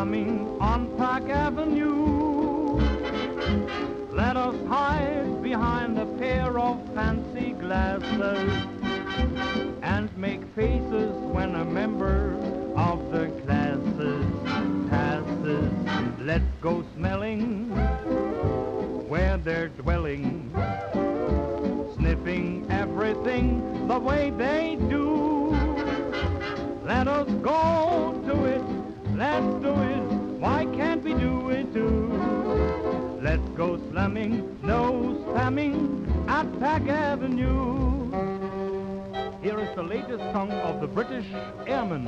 slamming on Park Avenue. Let us hide behind a pair of fancy glasses and make faces when a member of the classes passes. Let's go smelling where they're dwelling, sniffing everything the way they do. Let us go to it, let's do it, why can't we do it too? Let's go slamming, no spamming at Park Avenue. Here is the latest song of the British Airmen.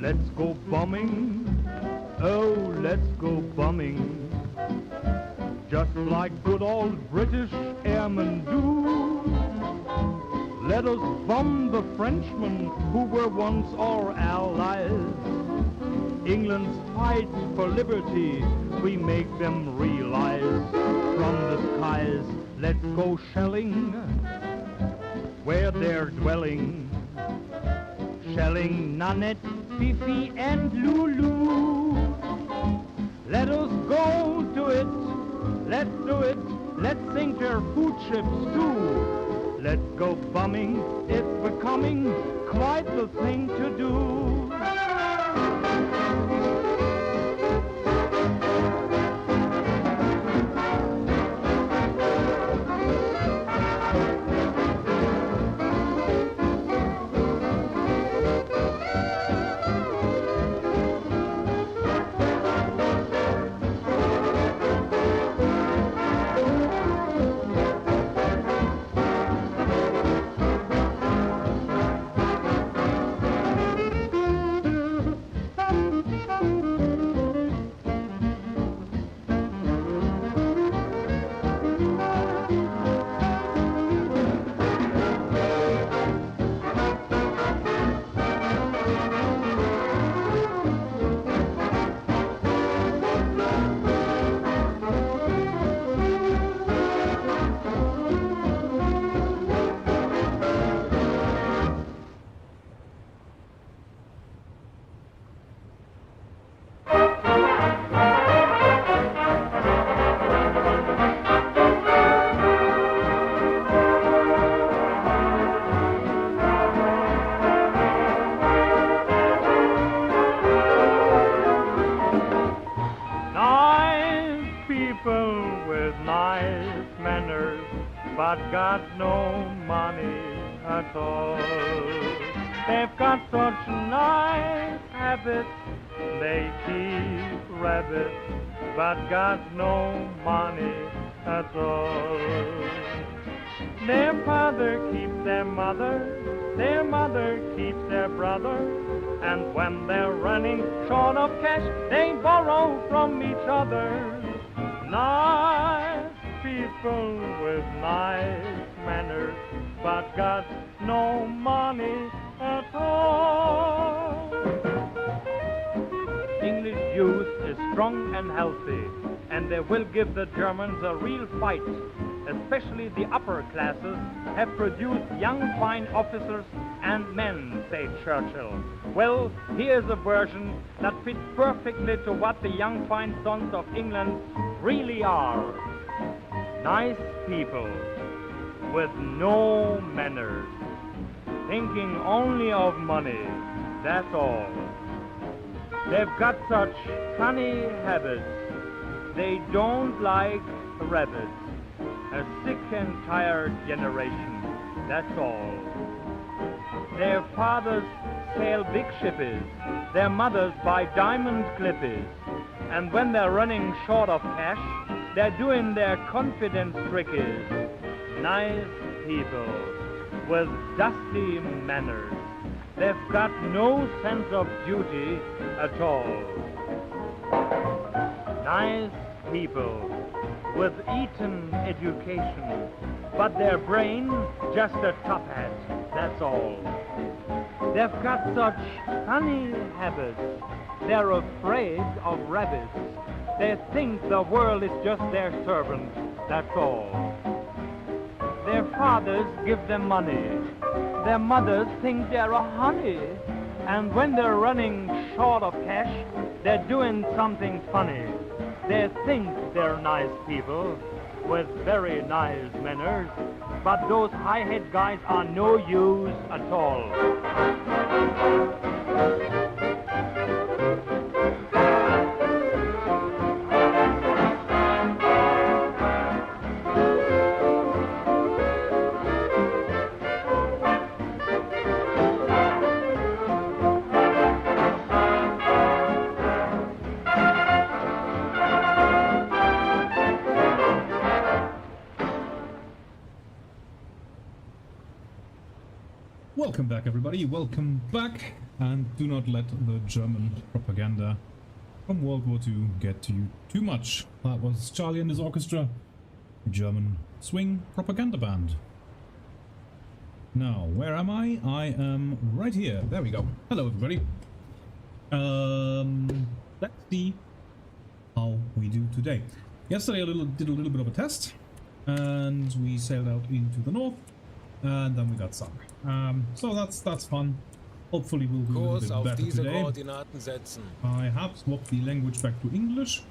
Let's go bombing, oh, let's go bombing, just like good old British airmen do. Let us bomb the Frenchmen who were once our allies. England's fight for liberty, we make them realize. From the skies, let's go shelling where they're dwelling, shelling Nanette, Fifi, and Lulu. Let us go to it, let's do it, let's sink their food ships too. Let's go bombing, it's becoming quite the thing to do. But got no money at all. They've got such nice habits, they keep rabbits, but got no money at all. Their father keeps their mother keeps their brother, and when they're running short of cash, they borrow from each other. Nice people with nice manners, but got no money at all. English youth is strong and healthy, and they will give the Germans a real fight. Especially the upper classes have produced young fine officers and men, said Churchill. Well, here's a version that fits perfectly to what the young fine sons of England really are. Nice people with no manners, thinking only of money, that's all. They've got such funny habits, they don't like rabbits. A sick and tired generation, that's all. Their fathers sail big shippies, their mothers buy diamond clippies, and when they're running short of cash, they're doing their confidence trickies. Nice people with dusty manners, they've got no sense of duty at all. Nice people with Eton education, but their brain just a top hat, that's all. They've got such funny habits, they're afraid of rabbits. They think the world is just their servant, that's all. Their fathers give them money, their mothers think they're a honey, and when they're running short of cash, they're doing something funny. They think they're nice people with very nice manners, but those high-head guys are no use at all. Welcome back, everybody, welcome back, and do not let the German propaganda from World War II get to you too much. That was Charlie and his orchestra, a German swing propaganda band. Now, where am I? I am right here. There we go. Hello, everybody. Let's see how we do today. Yesterday I did a little bit of a test, and we sailed out into the north, and then we got sunk. So that's fun. Hopefully we'll do a little bit better today. I have swapped the language back to English.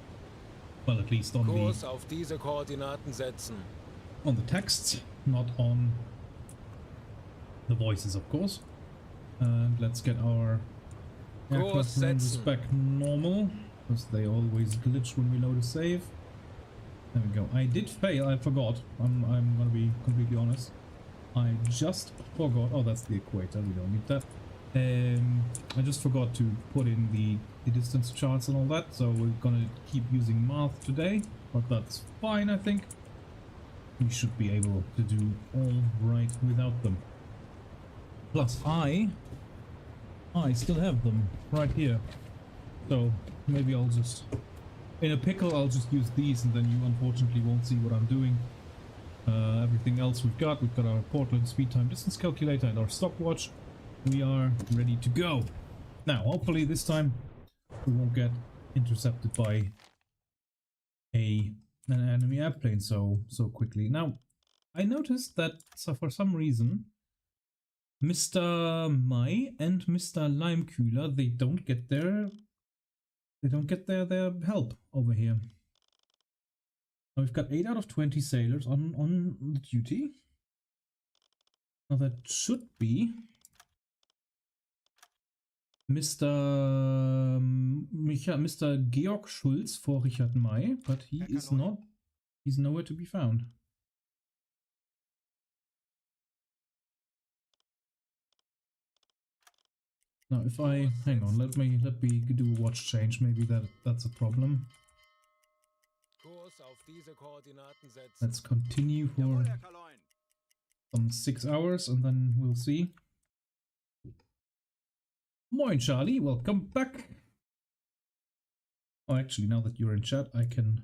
Well, at least on the texts, not on the voices, of course. And let's get our aircraft numbers back normal, because they always glitch when we load a save. There we go. I did fail. I forgot. I'm gonna be completely honest. I just forgot. Oh, that's the equator. We don't need that. I just forgot to put in the distance charts and all that, so we're gonna keep using math today, but that's fine. I think we should be able to do all right without them. Plus, I still have them right here, so maybe I'll just, in a pickle, I'll just use these, and then you unfortunately won't see what I'm doing. Everything else we've got our Portland speed time distance calculator and our stopwatch. We are ready to go. Now, hopefully this time we won't get intercepted by an enemy airplane so quickly. Now, I noticed that for some reason Mr. Mai and Mr. Limekühler, they don't get their help over here. Now we've got 8 out of 20 sailors on the duty. Now that should be Mr. Georg Schulz for Richard May, but he is not. He's nowhere to be found. Now if I hang on, let me do a watch change. Maybe that's a problem. Let's continue for some 6 hours and then we'll see. Moin Charlie, welcome back. Oh, actually, now that you're in chat, I can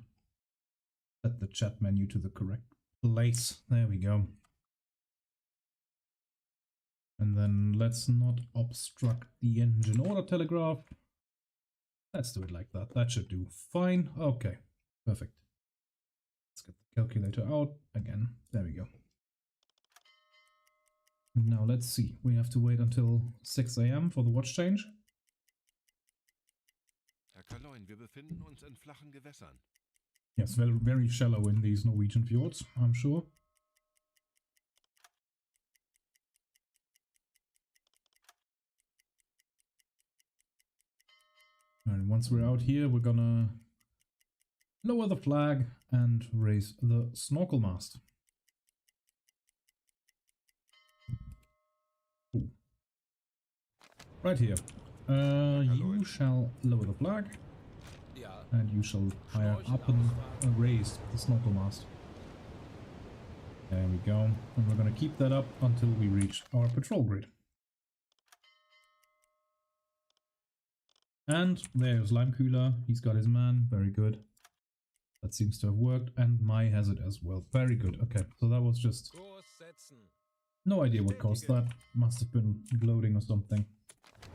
set the chat menu to the correct place. There we go. And then let's not obstruct the engine order telegraph. Let's do it like that. That should do fine. Okay, perfect. Let's get the calculator out again. There we go. Now let's see. We have to wait until 6 AM for the watch change. Herr Kaloin, wir befinden uns in flachen Gewässern. Yes, very, very shallow in these Norwegian fjords, I'm sure. And once we're out here, we're gonna lower the flag and raise the snorkel mast. Ooh. Right here. You shall lower the flag, and you shall fire up and raise the snorkel mast. There we go. And we're gonna keep that up until we reach our patrol grid. And there's Limekühler. He's got his man. Very good. That seems to have worked. And Mai has it as well. Very good. Okay, so that was just... no idea what caused that. Must have been bloating or something.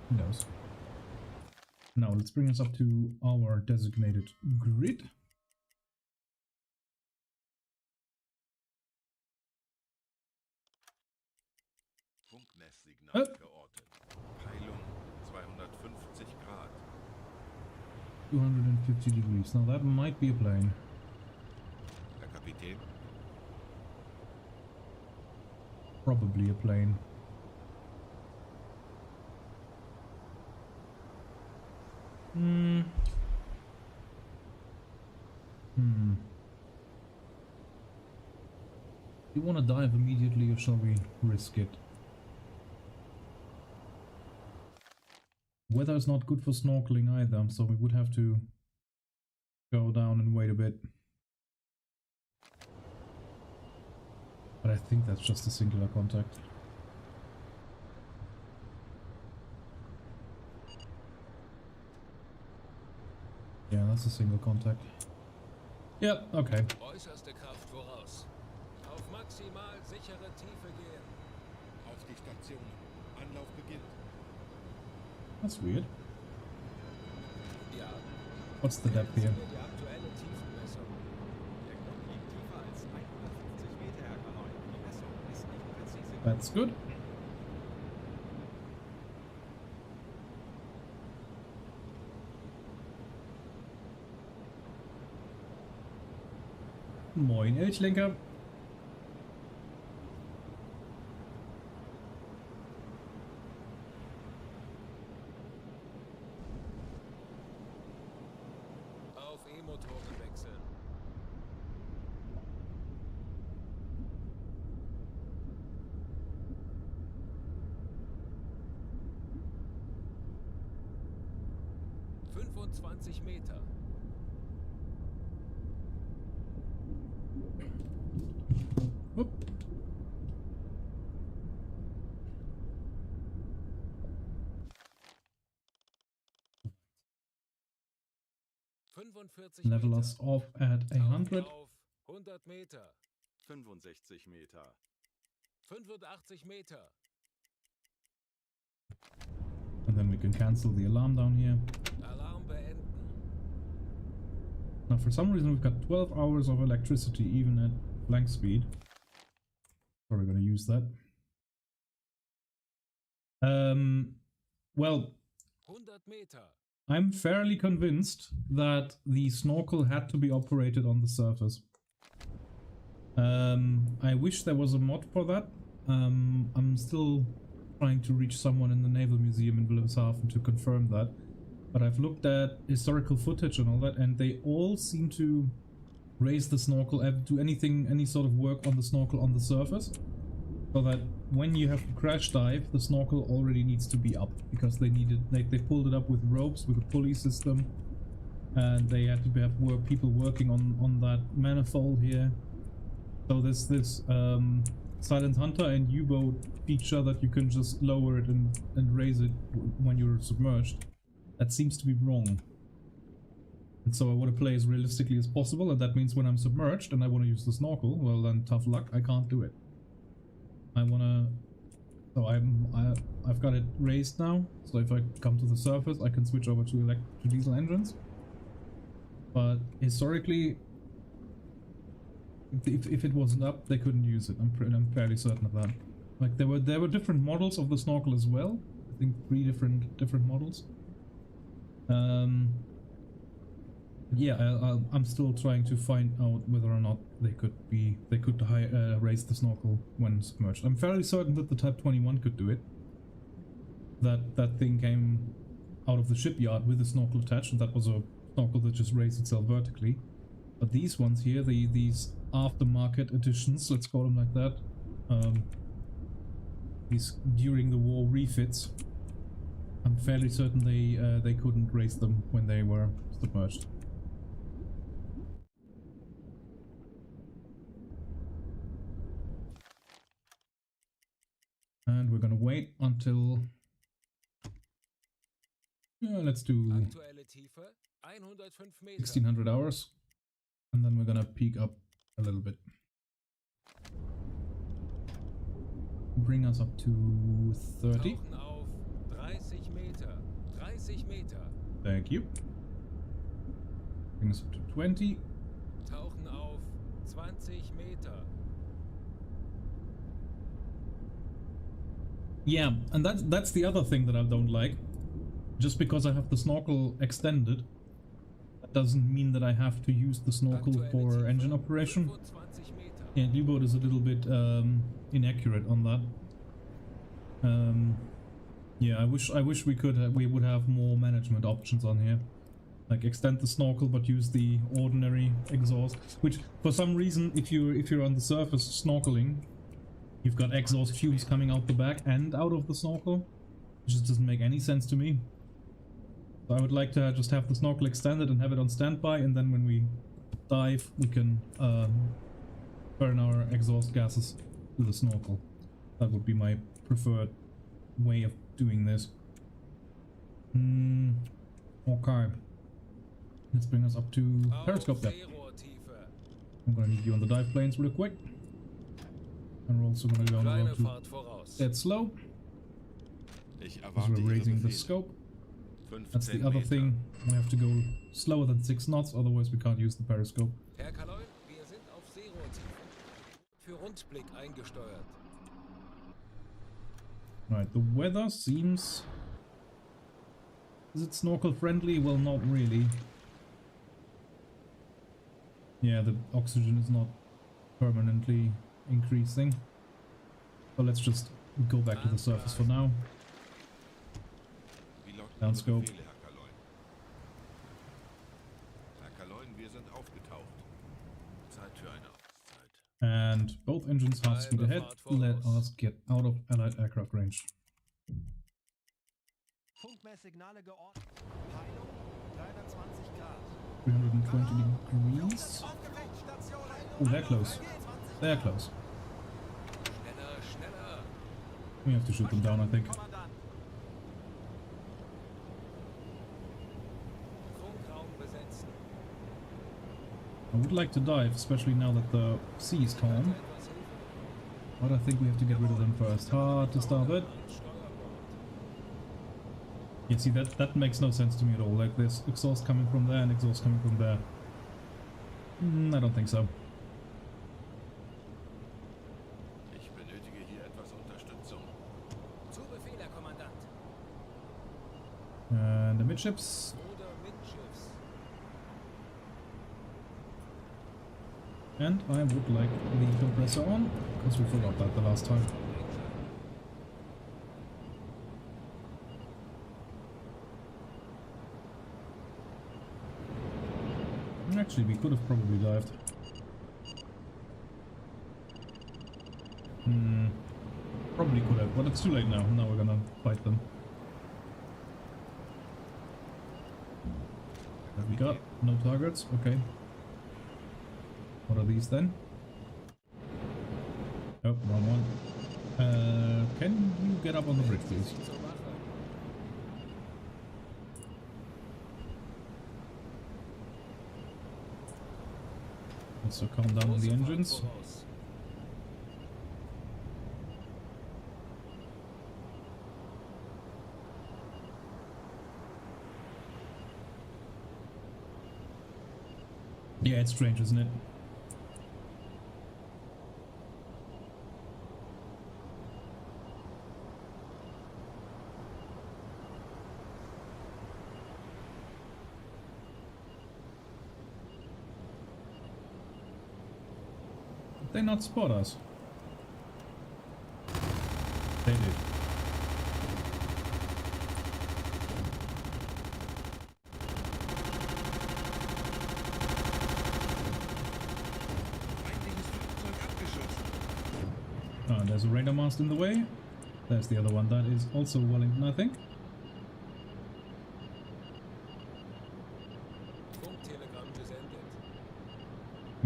Who knows? Now, let's bring us up to our designated grid. Funkmesssignal geortet. Peilung 250 Grad. 250 degrees. Now that might be a plane. Herr Kapitän, Probably a plane. Do you want to dive immediately or shall we risk it? Weather is not good for snorkeling either, so we would have to go down and wait a bit. But I think that's just a singular contact. Yeah, that's a single contact. Yeah, okay. Äußerste Kraft voraus. Auf maximal sichere Tiefe gehen. auf die Station. Anlauf beginnt. That's weird. Ja. What's the depth here? Die aktuelle Tiefenmessung. Der Grund liegt tiefer als 150 Meter, Herr Kanoy. Die Messung ist nicht präzise. That's good. Moin, Elchlenker. Auf E-Motoren wechseln. Meter. Whoop. Level us off at 100. Auf 100 Meter. 65 Meter. 85 Meter. And then we can cancel the alarm down here. Alarm beenden. Now for some reason we've got 12 hours of electricity even at blank speed. So we're going to use that. Well, 100 Meter. I'm fairly convinced that the snorkel had to be operated on the surface. I wish there was a mod for that. I'm still trying to reach someone in the Naval Museum in Wilhelmshaven to confirm that. But I've looked at historical footage and all that, and they all seem to raise the snorkel, do any sort of work on the snorkel on the surface. So that when you have to crash dive, the snorkel already needs to be up, because they pulled it up with ropes, with a pulley system, and they had to have people working on that manifold here. So there's this Silent Hunter and Uboat feature that you can just lower it and raise it when you're submerged. That seems to be wrong. And so I want to play as realistically as possible, and that means when I'm submerged and I want to use the snorkel, well then tough luck, I can't do it. So I've got it raised now, so if I come to the surface I can switch over to diesel engines. But historically, if it wasn't up, they couldn't use it. I'm fairly certain of that. Like there were different models of the snorkel as well. I think 3 different models. Yeah, I'm still trying to find out whether or not they could raise the snorkel when submerged. I'm fairly certain that the Type 21 could do it. That thing came out of the shipyard with a snorkel attached, and that was a snorkel that just raised itself vertically. But these ones here, these aftermarket editions, let's call them like that, these during the war refits, I'm fairly certain they couldn't raise them when they were submerged. And we're gonna wait until let's do 1600 hours, and then we're gonna peak up a little bit. Bring us up to 30. Auf 30 Meter. 30 Meter. Thank you. Bring us up to 20. Tauchen auf 20 Meter. Yeah, and that's the other thing that I don't like. Just because I have the snorkel extended, doesn't mean that I have to use the snorkel for engine operation. 25 Meter. And Uboat is a little bit inaccurate on that. Yeah, I wish we would have more management options on here. Like extend the snorkel but use the ordinary exhaust. Which for some reason, if you're on the surface snorkeling, you've got exhaust fumes coming out the back and out of the snorkel. It just doesn't make any sense to me. So I would like to just have the snorkel extended and have it on standby, and then when we dive, we can burn our exhaust gases to the snorkel. That would be my preferred way of doing this. Okay. Let's bring us up to periscope depth. Seerohrtiefe. I'm gonna need you on the dive planes real quick. And we're also gonna go Kleine to Fahrt voraus. dead slow, Ich because erwarte we're Ihre raising the Befehle. scope. That's the 15 other Meter. thing. We have to go slower than 6 knots, otherwise we can't use the periscope. Herr Kaloy, wir sind auf Seerohrtiefe. Für Rundblick eingesteuert. Right, the weather seems... Is it snorkel friendly? Well, not really. Yeah, the oxygen is not permanently increasing. So let's just go back to the surface for now. Wie lauten Down Ihre scope. Befehle, Herr Kaloy? Herr Kaloy, wir sind aufgetaucht. Zeit für eine Auszeit. And both engines half speed ahead. Let us get out of Allied aircraft range. Funkmesssignale geordnet. Peilung 320 Grad. 320 degrees. Aufgeweckt, Station. Oh, they're close. They're close. Schneller, schneller. We have to shoot them down, I think. Kommandant. Funkraum besetzen. I would like to dive, especially now that the sea is calm. Etwas Hilfe. But I think we have to get rid of them first. Hard to starboard. Steuerbord. Yeah, see, that makes no sense to me at all. Like, there's exhaust coming from there and exhaust coming from there. I don't think so. Ich benötige hier etwas Unterstützung. Zu Befehl, Herr Kommandant. And the midships. Oder Midschiffs. And I would like the compressor on, because we forgot that the last time. Actually, we could have probably dived. Probably could have, but it's too late now. Now we're gonna fight them. What have we got? No targets? Okay. What are these then? Oh, wrong one. Can you get up on the bridge, please? Zur Wache. Also calm down on the Große Fahrt engines. voraus. Yeah, it's strange, isn't it? Did they not spot us? They did. Feindliches Flugzeug abgeschossen. Ah, there's a radar mast in the way. There's the other one. That is also Wellington, I think. Funktelegramm gesendet.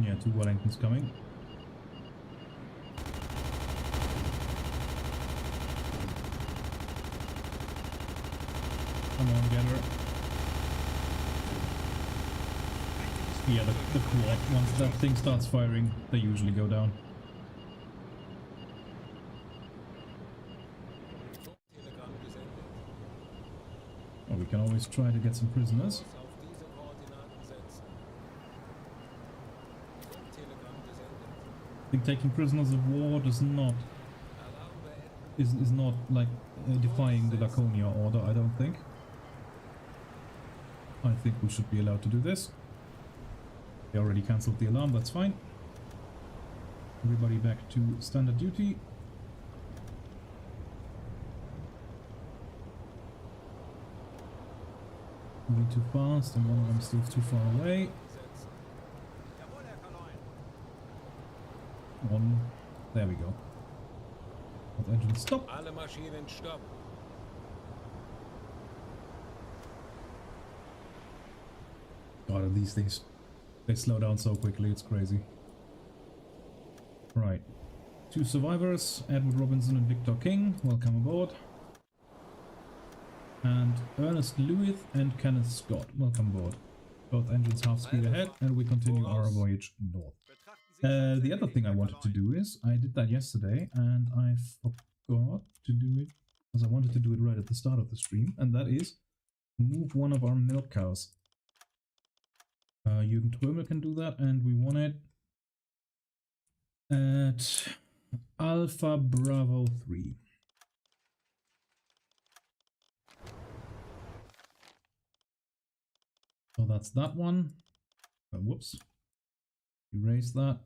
Yeah, 2 Wellingtons coming. Come on, get her. Yeah, the quad, once that thing starts firing, they usually go down. Funktelegramm gesendet. Well, we can always try to get some prisoners. Kurs auf diese Koordinaten setzen. Funktelegramm gesendet. I think taking prisoners of war does not Alarm beenden. is not like defying the Laconia order, I don't think. I think we should be allowed to do this. They already cancelled the alarm, that's fine. Everybody back to standard duty. Moving too fast, and one of them still too far away. Jawohl, Herr Kaloin. One. There we go. Both engines stop. Alle Maschinen stopp. God, these things, they slow down so quickly, it's crazy. Right. 2 survivors, Edward Robinson and Victor King, welcome aboard. And Ernest Lewis and Kenneth Scott, welcome aboard. Both engines half speed ahead, and we continue our voyage north. Betrachten Sie The other thing I wanted to do is, I did that yesterday, and I forgot to do it, because I wanted to do it right at the start of the stream, and that is move one of our milk cows. Jürgen Trömel can do that, and we want it at Alpha Bravo 3. So that's that one. Whoops. Erase that.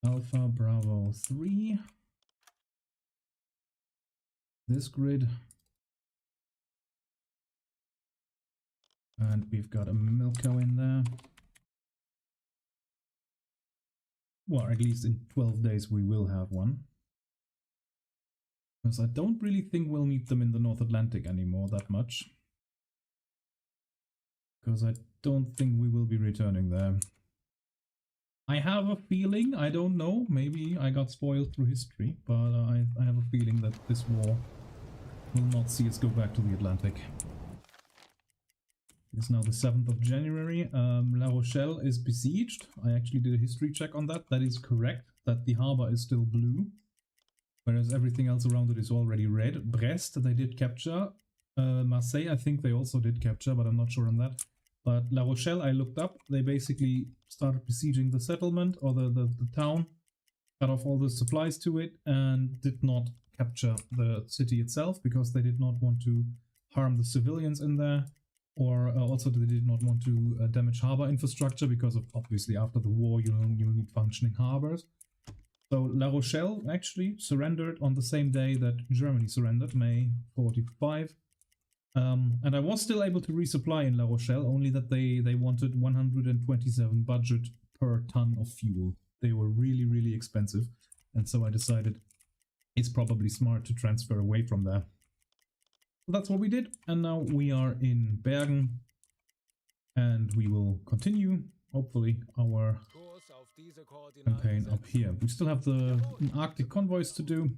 Alpha Bravo 3. This grid. And we've got a milk cow in there. Well, at least in 12 days we will have one. Because I don't really think we'll need them in the North Atlantic anymore that much. Because I don't think we will be returning there. I have a feeling, I don't know, maybe I got spoiled through history, but I have a feeling that this war will not see us go back to the Atlantic. It's now the 7th of January. La Rochelle is besieged. I actually did a history check on that. That is correct, that the harbor is still blue, whereas everything else around it is already red. Brest, they did capture. Marseille, I think they also did capture, but I'm not sure on that. But La Rochelle, I looked up. They basically started besieging the settlement, or the town, cut off all the supplies to it, and did not capture the city itself, because they did not want to harm the civilians in there. Or also they did not want to damage harbor infrastructure, because of obviously after the war you need functioning harbors. So La Rochelle actually surrendered on the same day that Germany surrendered, May 45. And I was still able to resupply in La Rochelle, only that they wanted 127 budget per ton of fuel. They were really, really expensive. And so I decided it's probably smart to transfer away from there. So that's what we did, and now we are in Bergen, and we will continue, hopefully, our Kurs auf diese Koordinaten campaign up setzen. here. We still have the Arctic convoys to do,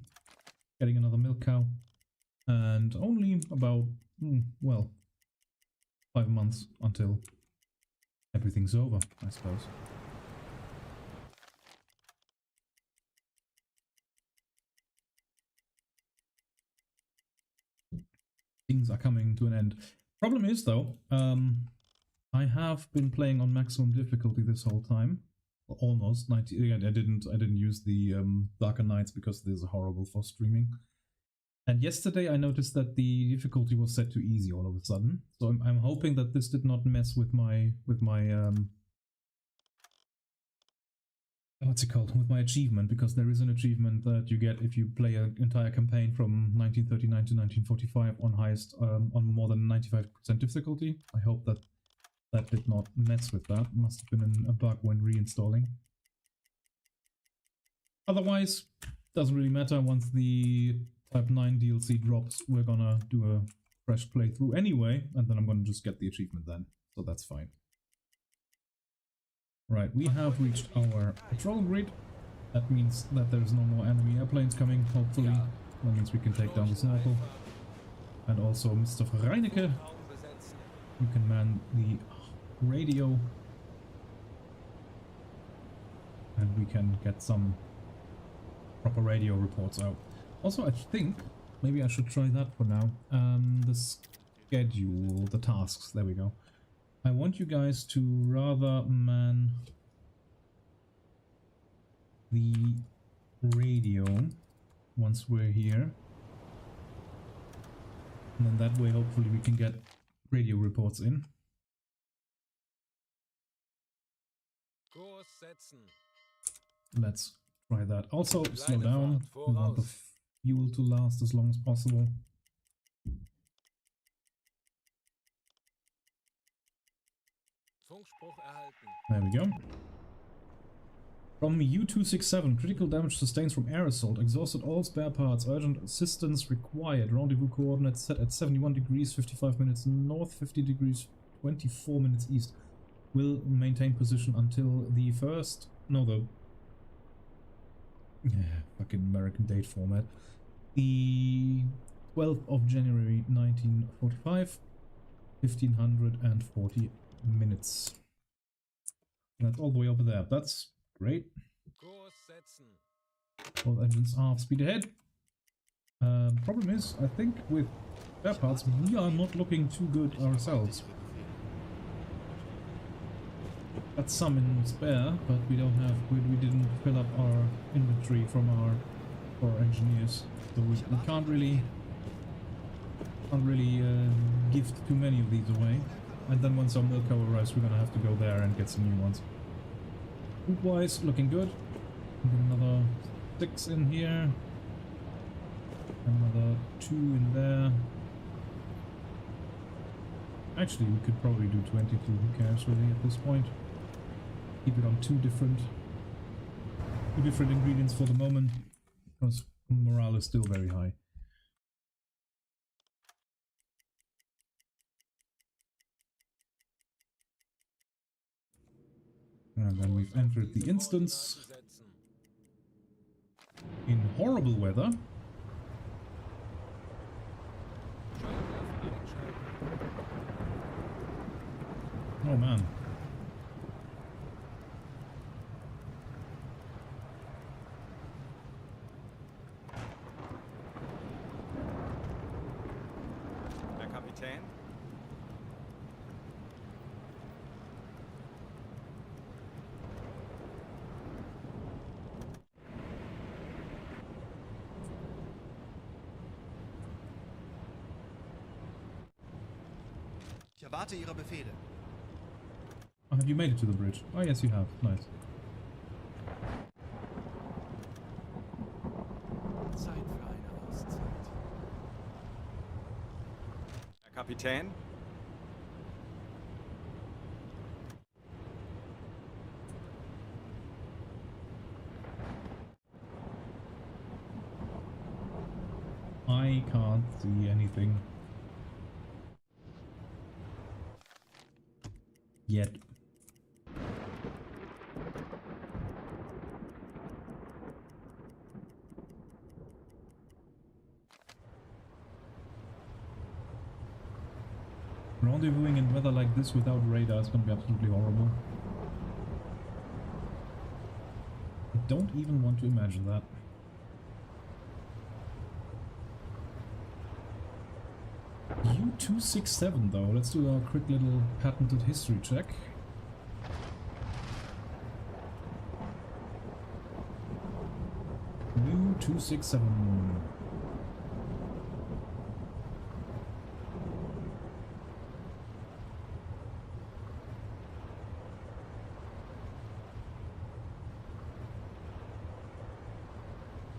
getting another milk cow, and only about, well, 5 months until everything's over, I suppose. Things are coming to an end. Problem is though, I have been playing on maximum difficulty this whole time, almost 90. I didn't use the Darker Nights because this is horrible for streaming. And yesterday I noticed that the difficulty was set to easy all of a sudden. So I'm hoping that this did not mess with my what's it called? With my achievement, because there is an achievement that you get if you play an entire campaign from 1939 to 1945 on highest, on more than 95% difficulty. I hope that that did not mess with that. Must have been a bug when reinstalling. Otherwise, doesn't really matter. Once the Type 9 DLC drops, we're gonna do a fresh playthrough anyway, and then I'm gonna just get the achievement then. So that's fine. Right, we have reached our patrol grid. That means that there's no more enemy airplanes coming, hopefully. That means we can take down the Snorkel. And also Mr. Reinecke, you can man the radio. And we can get some proper radio reports out. Also, I think, maybe I should try that for now. The schedule, the tasks, there we go. I want you guys to rather man the radio once we're here. And then that way hopefully we can get radio reports in. Kurs setzen. Let's try that. Also, slow Kleine down. Fahrt, We want the voraus. fuel to last as long as possible. Funkspruch erhalten. There we go. From U-267, critical damage sustained from air assault. Exhausted all spare parts. Urgent assistance required. Rendezvous coordinates set at 71 degrees, 55 minutes north, 50 degrees, 24 minutes east. Will maintain position until the first... No, the... Yeah, fucking American date format. The 12th of January 1945. 1540 minutes. That's all the way over there. That's great. Kurs setzen. Both engines are speed ahead. Problem is, I think with spare parts, we are not looking too good ourselves. Got some in spare, but we don't have. We didn't fill up our inventory from our engineers, so we can't really gift too many of these away. And then once our Milko arrives, we're gonna have to go there and get some new ones. Food-wise, looking good. Another 6 in here. Another 2 in there. Actually, we could probably do 22. Who cares really at this point? Keep it on two different ingredients for the moment, because morale is still very high. And then we've entered the instance in horrible weather. Oh man. Herr Kapitän? Ich erwarte Ihre Befehle. Oh, have you made it to the bridge? Oh yes, you have. Nice. Zeit für eine Auszeit. Herr Kapitän? I can't see anything. Yet. Rendezvousing in weather like this without radar is going to be absolutely horrible. I don't even want to imagine that. U-267 though, let's do our quick little patented history check. U-267.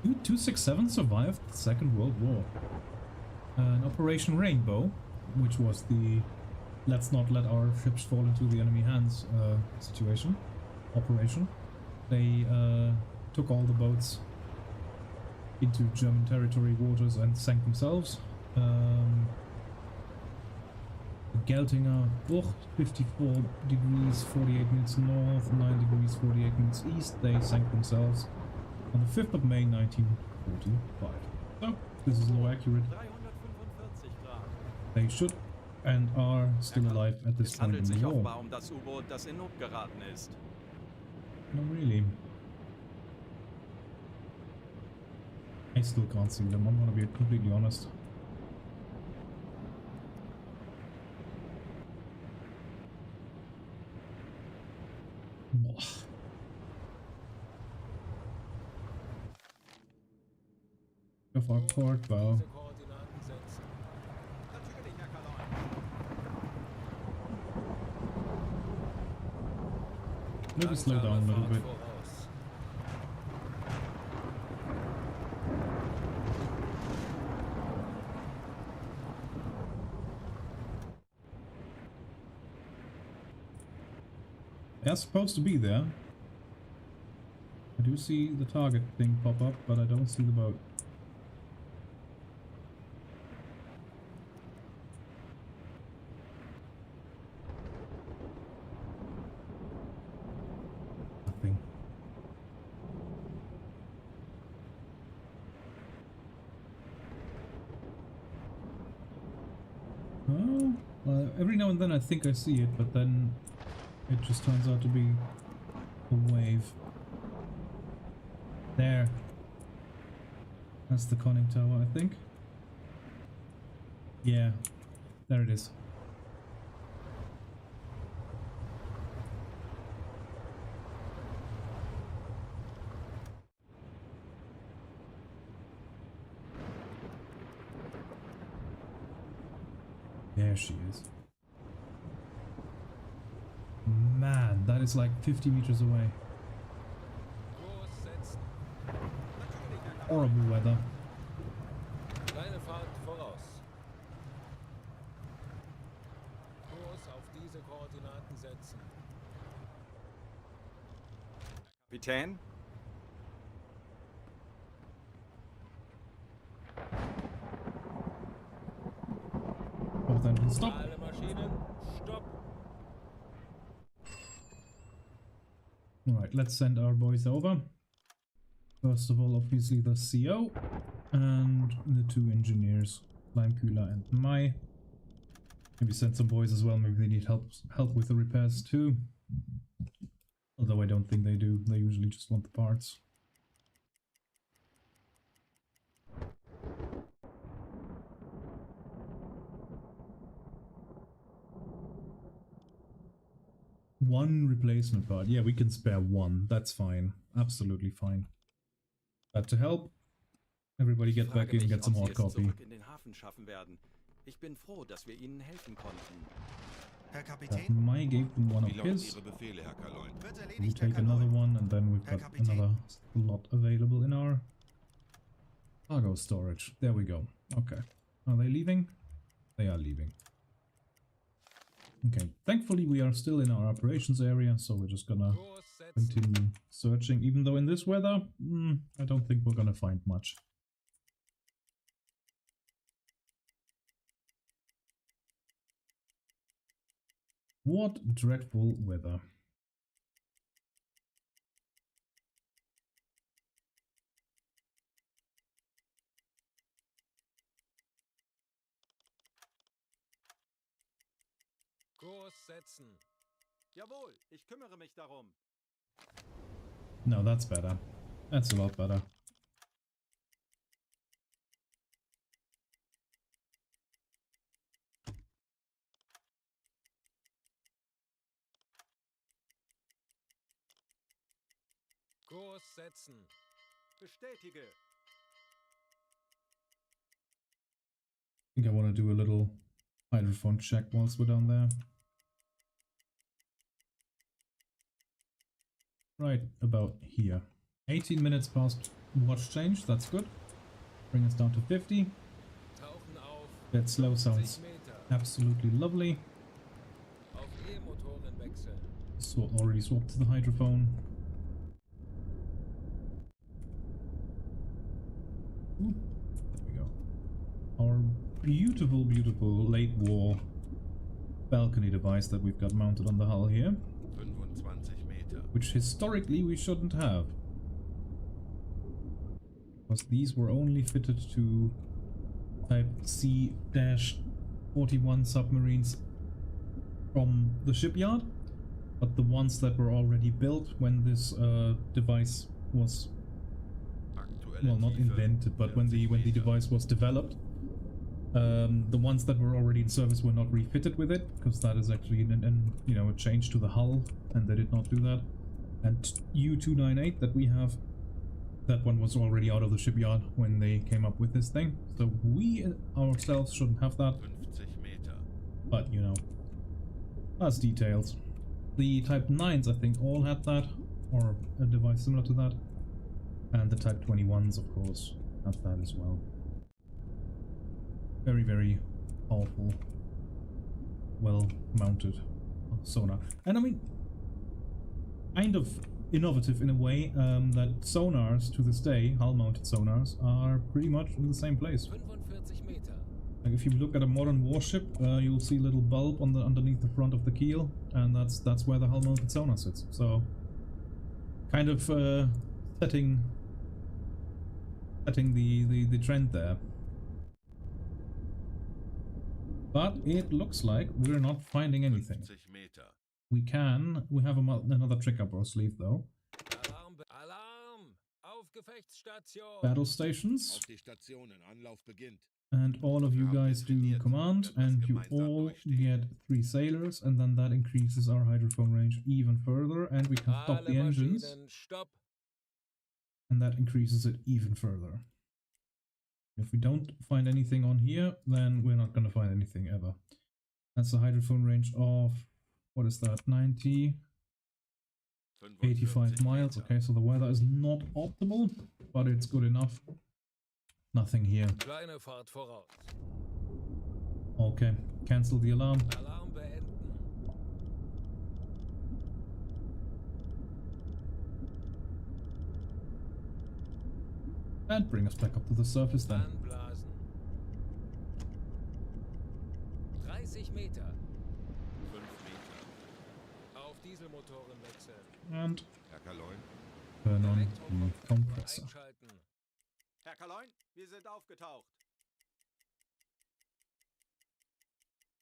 U-267 survived the Second World War. Operation Rainbow, which was the let's not let our ships fall into the enemy hands operation. They took all the boats into German territory waters and sank themselves. The Geltinger Bucht, 54 degrees 48 minutes north, 9 degrees 48 minutes east, they sank themselves on the 5th of May 1945. So, this is more accurate. 345 Grad. They should and are still alive at this Es point handelt in sich the war. offenbar das U-Boot, das in Not geraten ist. No, really. I still can't see them, I'm gonna be completely honest. Auf our port bow. Diese Koordinaten setzen. Natürlich, Herr Kaloy. Maybe slow down a little bit. Voraus. They're supposed to be there. I do see the target thing pop up, but I don't see the boat. Nothing. Oh, every now and then I think I see it, but then it just turns out to be a wave. There. That's the conning tower, I think. Yeah, there it is. There she is. Man, that is like 50 meters away. Kurs setzen. Horrible weather. Kleine Fahrt voraus. Kurs auf diese Koordinaten setzen. Kapitän? Oh, then stop. Alle Maschinen, stopp. Alright, let's send our boys over. First of all, obviously the CO and the two engineers, Leimkühler and Mai. Maybe send some boys as well, maybe they need help with the repairs too. Although I don't think they do, they usually just want the parts. One replacement part. Yeah, we can spare one. That's fine. Absolutely fine. But to help, everybody get back in and get some hard copy. Zurück in den Hafen schaffen werden. Ich bin froh, dass wir Ihnen helfen konnten. Herr Kapitän? Mai gave them one of Wie lauten his. Ihre Befehle, Herr Kaloin? Wird We erledigt, Herr take another Kaloin. one and then we've Herr got Kapitän. another slot available in our cargo storage. There we go. Okay. Are they leaving? They are leaving. Okay. Thankfully we are still in our operations area, so we're just gonna Kurs setzen. continue searching, even though in this weather, I don't think we're gonna find much. What dreadful weather. Kurs setzen. Jawohl, ich kümmere mich darum. No, that's better. That's a lot better. Kurs setzen. Bestätige. I think I want to do a little hydrophone check whilst we're down there. Right about here. 18 minutes past watch change, that's good. Bring us down to 50. Tauchen auf. That slow sounds 50 Meter. absolutely lovely. Auf E-Motoren wechseln. So already swapped to the hydrophone. Ooh, there we go. Our beautiful, beautiful late war balcony device that we've got mounted on the hull here, 25 Meter. which historically we shouldn't have. Because these were only fitted to Type C-41 submarines from the shipyard, but the ones that were already built when this device was, Aktuelle well, not Tiefe invented, but when the 40 Meter. device was developed, the ones that were already in service were not refitted with it, because that is actually you know, a change to the hull, and they did not do that. And U-298 that we have, that one was already out of the shipyard when they came up with this thing, so we ourselves shouldn't have that. 50 Meter. But, you know, that's details. The Type 9s, I think, all had that, or a device similar to that. And the Type 21s, of course, had that as well. Very, very powerful, well-mounted sonar. And I mean, kind of innovative in a way that sonars to this day, hull-mounted sonars, are pretty much in the same place. 45 Meter. Like if you look at a modern warship, you'll see a little bulb on the underneath the front of the keel, and that's where the hull-mounted sonar sits. So, kind of setting the trend there. But it looks like we're not finding anything. 50 Meter. We have another trick up our sleeve though. Alarm! Alarm! Auf Gefechtsstation! Battle stations. Auf die Stationen, Anlauf beginnt. And all of you guys do command, and you all get 3 sailors, and then that increases our hydrophone range even further, and we can stop the Alle engines, Maschinen, stopp! and that increases it even further. If we don't find anything on here, then we're not going to find anything ever. That's a hydrophone range of, what is that, 90, 85 miles. Okay, so the weather is not optimal, but it's good enough. Nothing here. Kleine Fahrt voraus. Okay, cancel the alarm. Alarm beenden. And bring us back up to the surface then. Anblasen. 30 Meter. 5 Meter. Auf Dieselmotoren wechseln. And Herr Kaloin, turn on the Elektromotor compressor. einschalten. Herr Kaloin, wir sind aufgetaucht.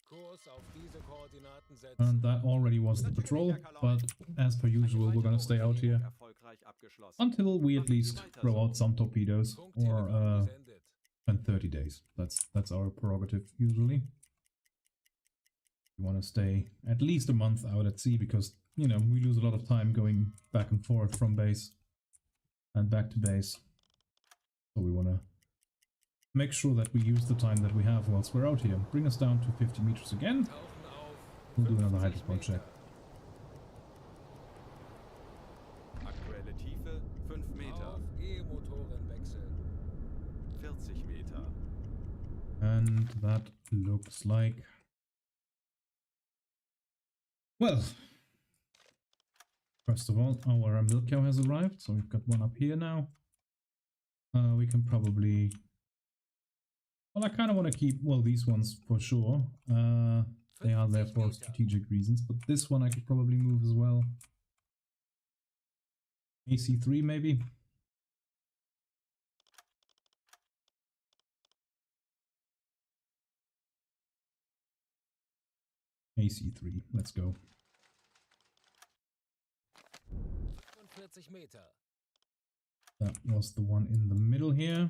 Kurs auf diese Koordinaten setzen. And that already was the patrol, but as per usual, we're gonna stay out here Erfolgreich abgeschlossen. until we at least throw out some torpedoes, or Funktelegramm gesendet. spend 30 days. That's our prerogative usually. We want to stay at least a month out at sea because, you know, we lose a lot of time going back and forth from base and back to base. So we want to make sure that we use the time that we have whilst we're out here. Bring us down to 50 meters again. Tauchen auf. We'll do another 50 hydrophone check. Aktuelle Tiefe 5 Meter. Auf E-Motoren wechseln. 40 Meter. And that looks like... Well, first of all, our milk cow has arrived, so we've got one up here now. We can probably... Well, I kind of want to keep, well, these ones for sure. They are there for strategic reasons, but this one I could probably move as well. AC3 maybe? AC3, let's go. 45 Meter. That was the one in the middle here.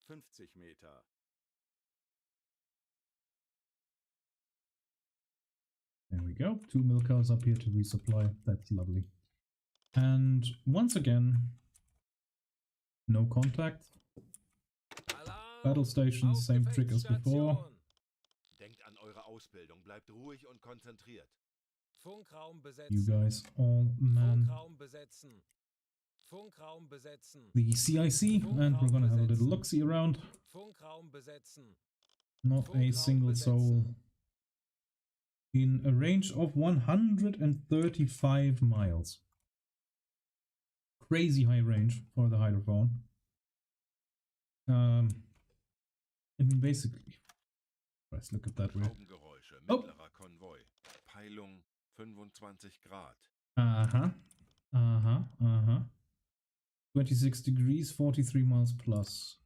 Fünfzig Meter. There we go. 2 milk cows up here to resupply. That's lovely. And once again, no contact. Alarm! Battle stations, Auf same trick as before. Gefechtsstation. denkt an eure Ausbildung, bleibt ruhig und konzentriert. Funkraum You besetzen. guys all man Funkraum besetzen. Funkraum besetzen. the CIC, and we're gonna have a little look-see around. Funkraum besetzen. Not a single soul in a range of 135 miles. Crazy high range for the hydrophone. I mean, basically, let's look at that way. Schraubengeräusche, Oh. mittlerer Konvoi. Peilung 25 Grad. 26 degrees, 43 miles plus.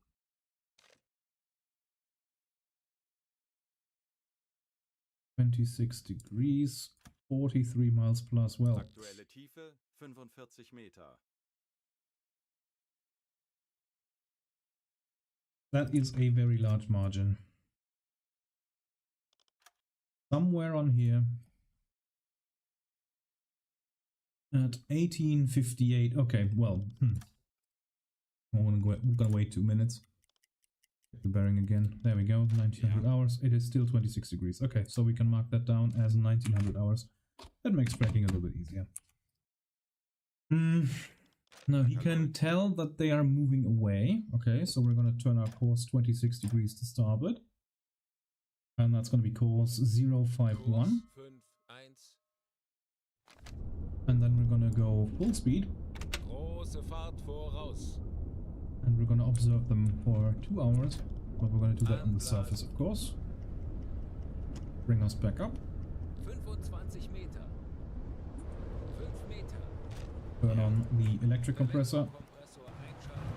(26 degrees, 43 miles plus). Well, Aktuelle Tiefe 45 Meter. that is a very large margin. Somewhere on here, At 1858. Okay, well, we're gonna wait 2 minutes. Get the bearing again. There we go. 1900 hours. It is still 26 degrees. Okay, so we can mark that down as 1900 hours. That makes tracking a little bit easier. Now he can tell that they are moving away. Okay, so we're gonna turn our course 26 degrees to starboard. And that's gonna be course 051. And then we're gonna go full speed. Große Fahrt voraus. And we're gonna observe them for 2 hours. But we're gonna do that on the surface, of course. Bring us back up. 25 Meter. 5 Meter. Turn on the electric compressor. Kompressor einschalten.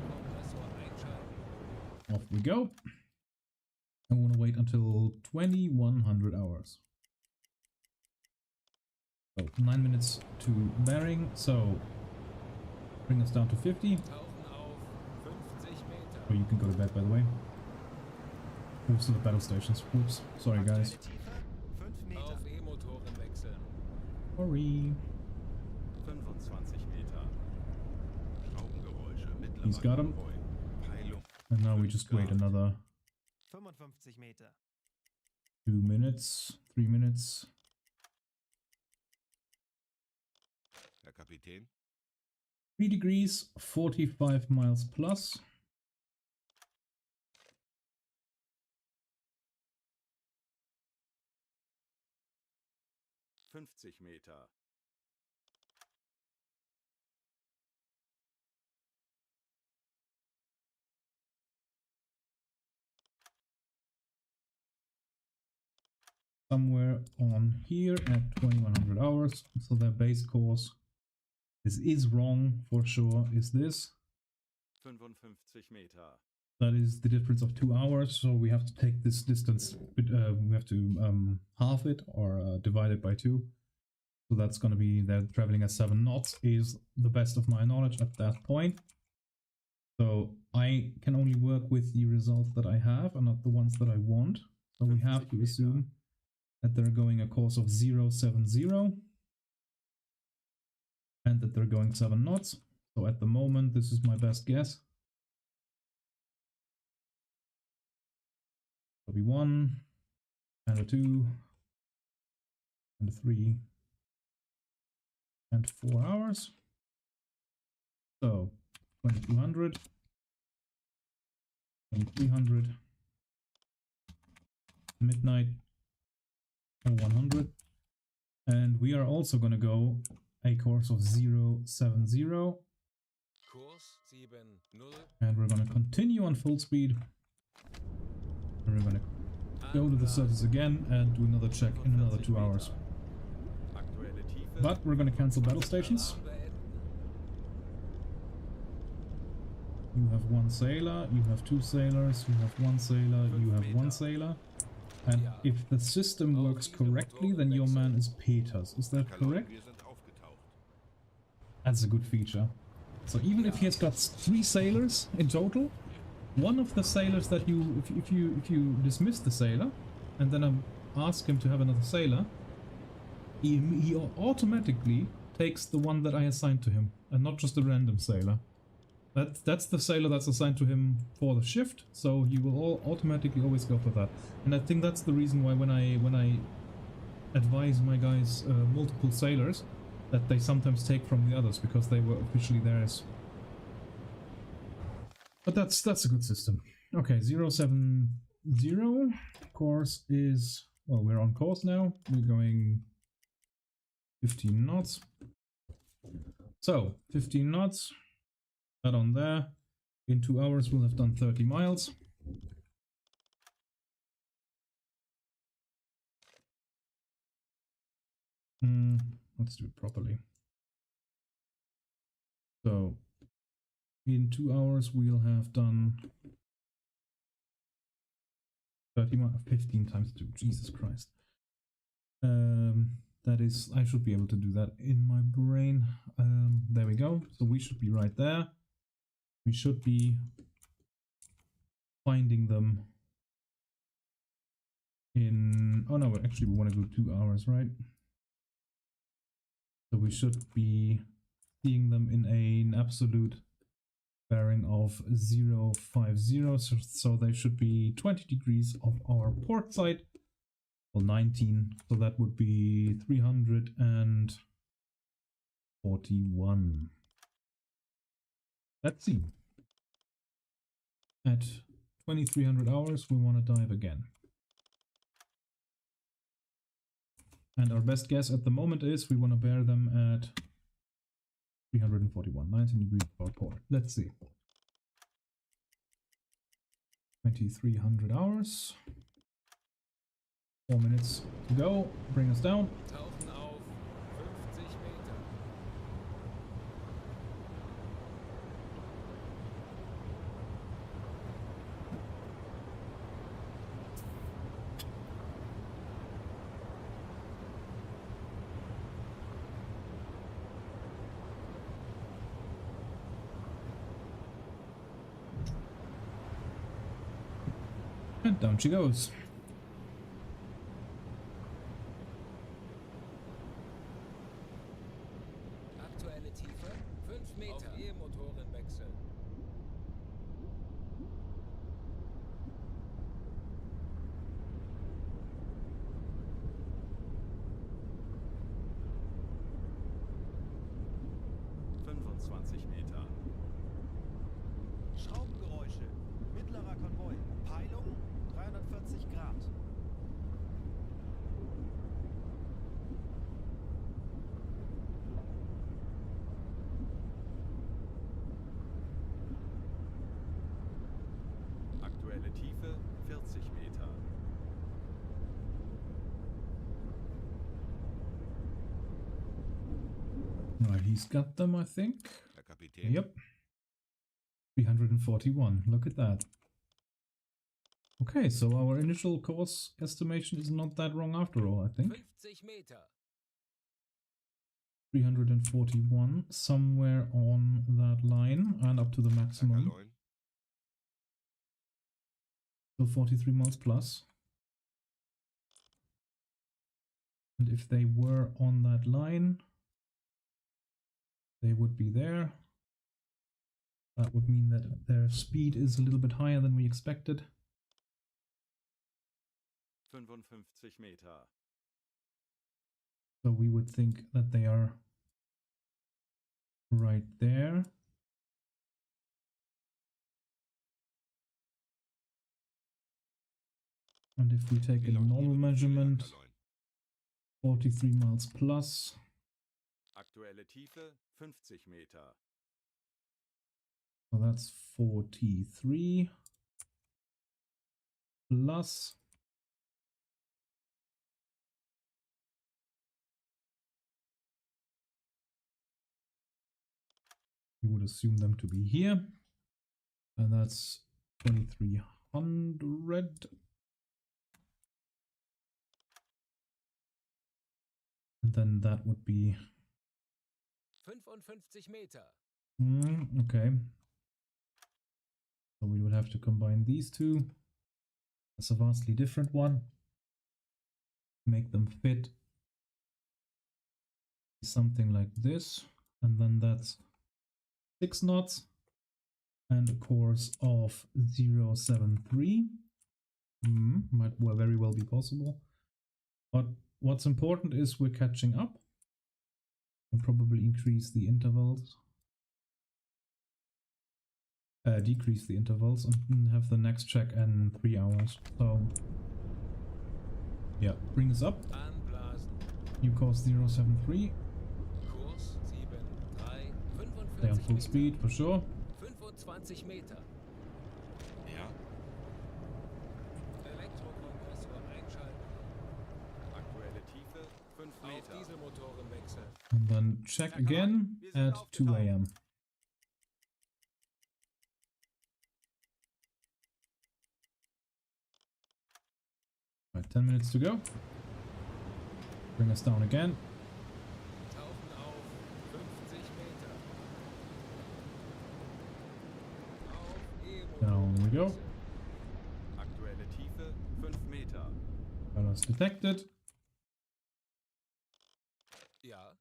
Kompressor einschalten. Off we go. I want to wait until 2100 hours. So 9 minutes to bearing. So bring us down to 50. Tauchen auf. 50 Meter. Or you can go to bed, by the way. Moves to the battle stations. Oops. Sorry, guys. Tiefe 5 Meter. Auf E-Motoren wechseln. Sorry. 25 Meter. Schraubengeräusche. He's got him. Peilung. And now we just wait another 55 Meter. 2 minutes, 3 minutes. Herr Kapitän. 3 degrees, 45 miles plus. Meter. Somewhere on here at 2100 hours. So their base course, this is wrong for sure, is this. 55 Meter. That is the difference of 2 hours, so we have to take this distance, we have to half it or divide it by 2. So that's going to be, they're traveling at 7 knots is the best of my knowledge at that point. So I can only work with the results that I have and not the ones that I want. So we have to assume that they're going a course of 070 and that they're going 7 knots. So at the moment, this is my best guess. There'll be 1 and a 2 and a 3 and 4 hours. So 2200, 2300, midnight, 100, and we are also going to go a course of 070, Kurs 70. and we're going to continue on full speed. And we're going to go to the surface again and do another check in another 2 hours. Aktuelle Tiefe. But we're going to cancel battle stations. You have 1 sailor, you have 2 sailors, you have 1 sailor, you have 1 sailor. And if the system works correctly, then your man is Peters. Is that correct? Wir sind aufgetaucht. That's a good feature. So even if he has got 3 sailors in total, one of the sailors that you, if you dismiss the sailor, and then ask him to have another sailor, he automatically takes the one that I assigned to him, and not just a random sailor. That's the sailor that's assigned to him for the shift, so he will automatically always go for that. And I think that's the reason why when I advise my guys multiple sailors, that they sometimes take from the others because they were officially theirs. But that's a good system. Okay, 070 course is, well, we're on course now. We're going 15 knots. So 15 knots. That on there. In 2 hours we'll have done 30 miles. Let's do it properly. So in 2 hours we'll have done 30 miles, 15 times 2, Jesus Christ. That is, I should be able to do that in my brain. There we go. So we should be right there. We should be finding them in... Oh no, actually we want to go 2 hours, right? So we should be seeing them in an absolute bearing of 050, so they should be 20 degrees of our port side. Well, 19, so that would be 341. Let's see. At 2300 hours, we want to dive again. And our best guess at the moment is we want to bear them at 341, 19 degrees of our port. Let's see. 2300 hours. 4 minutes to go. Bring us down. Tauchen auf 50 Meter. And down she goes. Aktuelle Tiefe 5 Meter. Auf E-Motoren wechseln. Meter. Schraubengeräusche. Mittlerer Konvoi. Peilung 340 Grad. Aktuelle Tiefe 40 Meter. Right, he's got them, I think. Herr Kapitän. Yep. 341. Look at that. Okay, so our initial course estimation is not that wrong after all, I think. 50 Meter. 341, somewhere on that line and up to the maximum. Kaloin. So 43 miles plus. And if they were on that line, they would be there. That would mean that their speed is a little bit higher than we expected. 55 Meter. So we would think that they are right there. And if we take a normal measurement, 43 miles plus. Aktuelle Tiefe 50 Meter. So that's 43 plus. We would assume them to be here. And that's 2300. And then that would be 55 Meter. okay. So we would have to combine these two. That's a vastly different one. Make them fit something like this. And then that's 6 knots and a course of 0.73. Might very well be possible. But what's important is we're catching up. And probably increase the intervals. Decrease the intervals and have the next check in 3 hours. So yeah, bring us up. Anblasen. New course 073. Kurs 73. Stay on 45 full Meter. speed for sure. 25 Meter. Ja. Elektrokompressor einschalten. Aktuelle Tiefe 5 Auf Meter. Dieselmotoren wechseln. And then check again at 2 AM. Right, 10 minutes to go. Bring us down again. Tauchen auf 50 Meter. Auf E-Motoren Down we go. wechseln. Aktuelle Tiefe 5 Meter. Radars detected. Ja.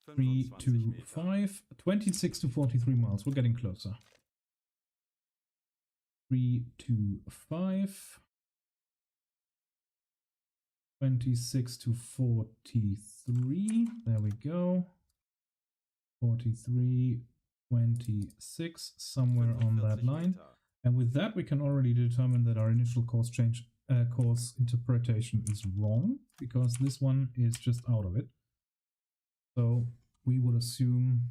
3 25 to Meter. 5. 26 to 43 miles. We're getting closer. 3 to 5. 26 to 43. There we go. 43, 26, somewhere on that 45 line. Meter. And with that, we can already determine that our initial course course interpretation is wrong, because this one is just out of it. So we will assume,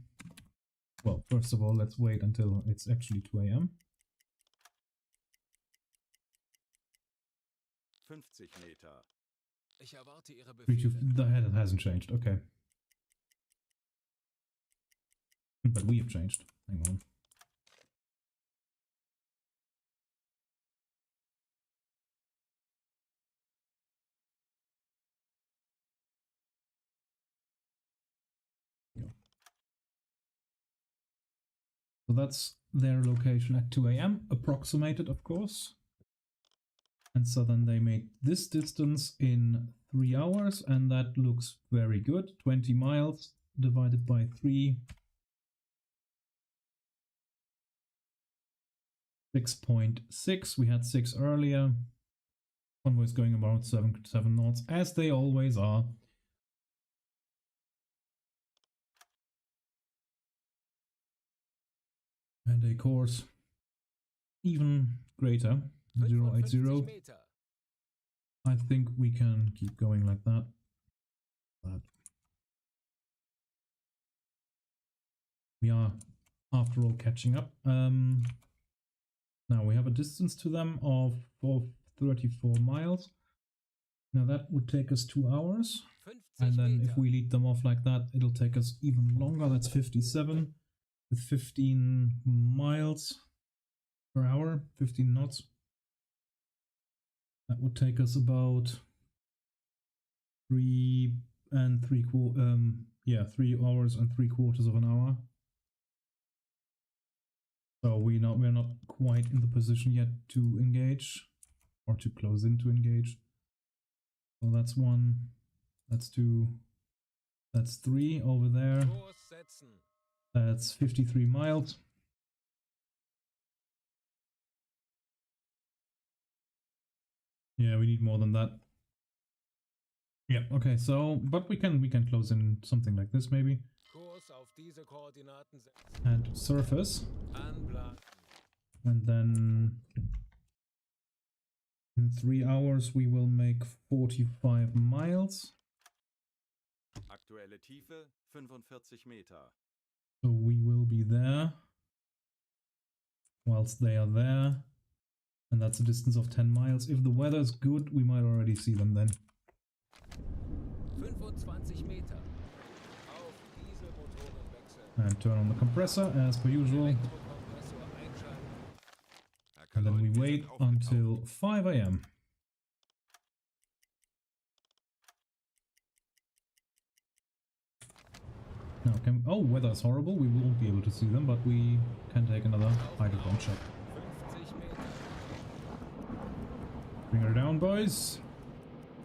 well, first of all, let's wait until it's actually 2 a.m. 50 Meter. Ich erwarte Ihre 3 to, Befehle. the head hasn't changed, okay. But we have changed. Hang on. So that's their location at 2 a.m. approximated, of course. And so then they made this distance in 3 hours, and that looks very good. 20 miles divided by 3. 6.6. We had 6 earlier. Convoy is going about 7 knots, as they always are. And a course even greater, 080. 55 Meter. I think we can keep going like that. We are, after all, catching up. Now we have a distance to them of 34 miles. Now that would take us 2 hours. 50 And then Meter. if we lead them off like that, it'll take us even longer. That's 57 with 15 miles per hour, 15 knots. That would take us about 3 hours and 3/4 of an hour. So we're not quite in the position yet to engage, or to close in to engage. So that's 1, that's 2, that's 3 over there. Kurs setzen. That's 53 miles. Yeah, we need more than that. Yeah, okay, so, but we can close in something like this maybe. Kurs auf diese Koordinaten setzen. And surface. Anplanen. And then in 3 hours we will make 45 miles. Aktuelle Tiefe 45 Meter. So we will be there whilst they are there. And that's a distance of 10 miles. If the weather's good, we might already see them then. 25 Meter. Auf Dieselmotoren wechseln. And turn on the compressor as per usual. Elektrokompressor einschalten. Herr And then we Kaloid, wir wait sind aufgetaucht. until 5 a.m. Now, oh, weather is horrible. We won't be able to see them, but we can take another hydrophone check. 50 Meter. Bring her down, boys.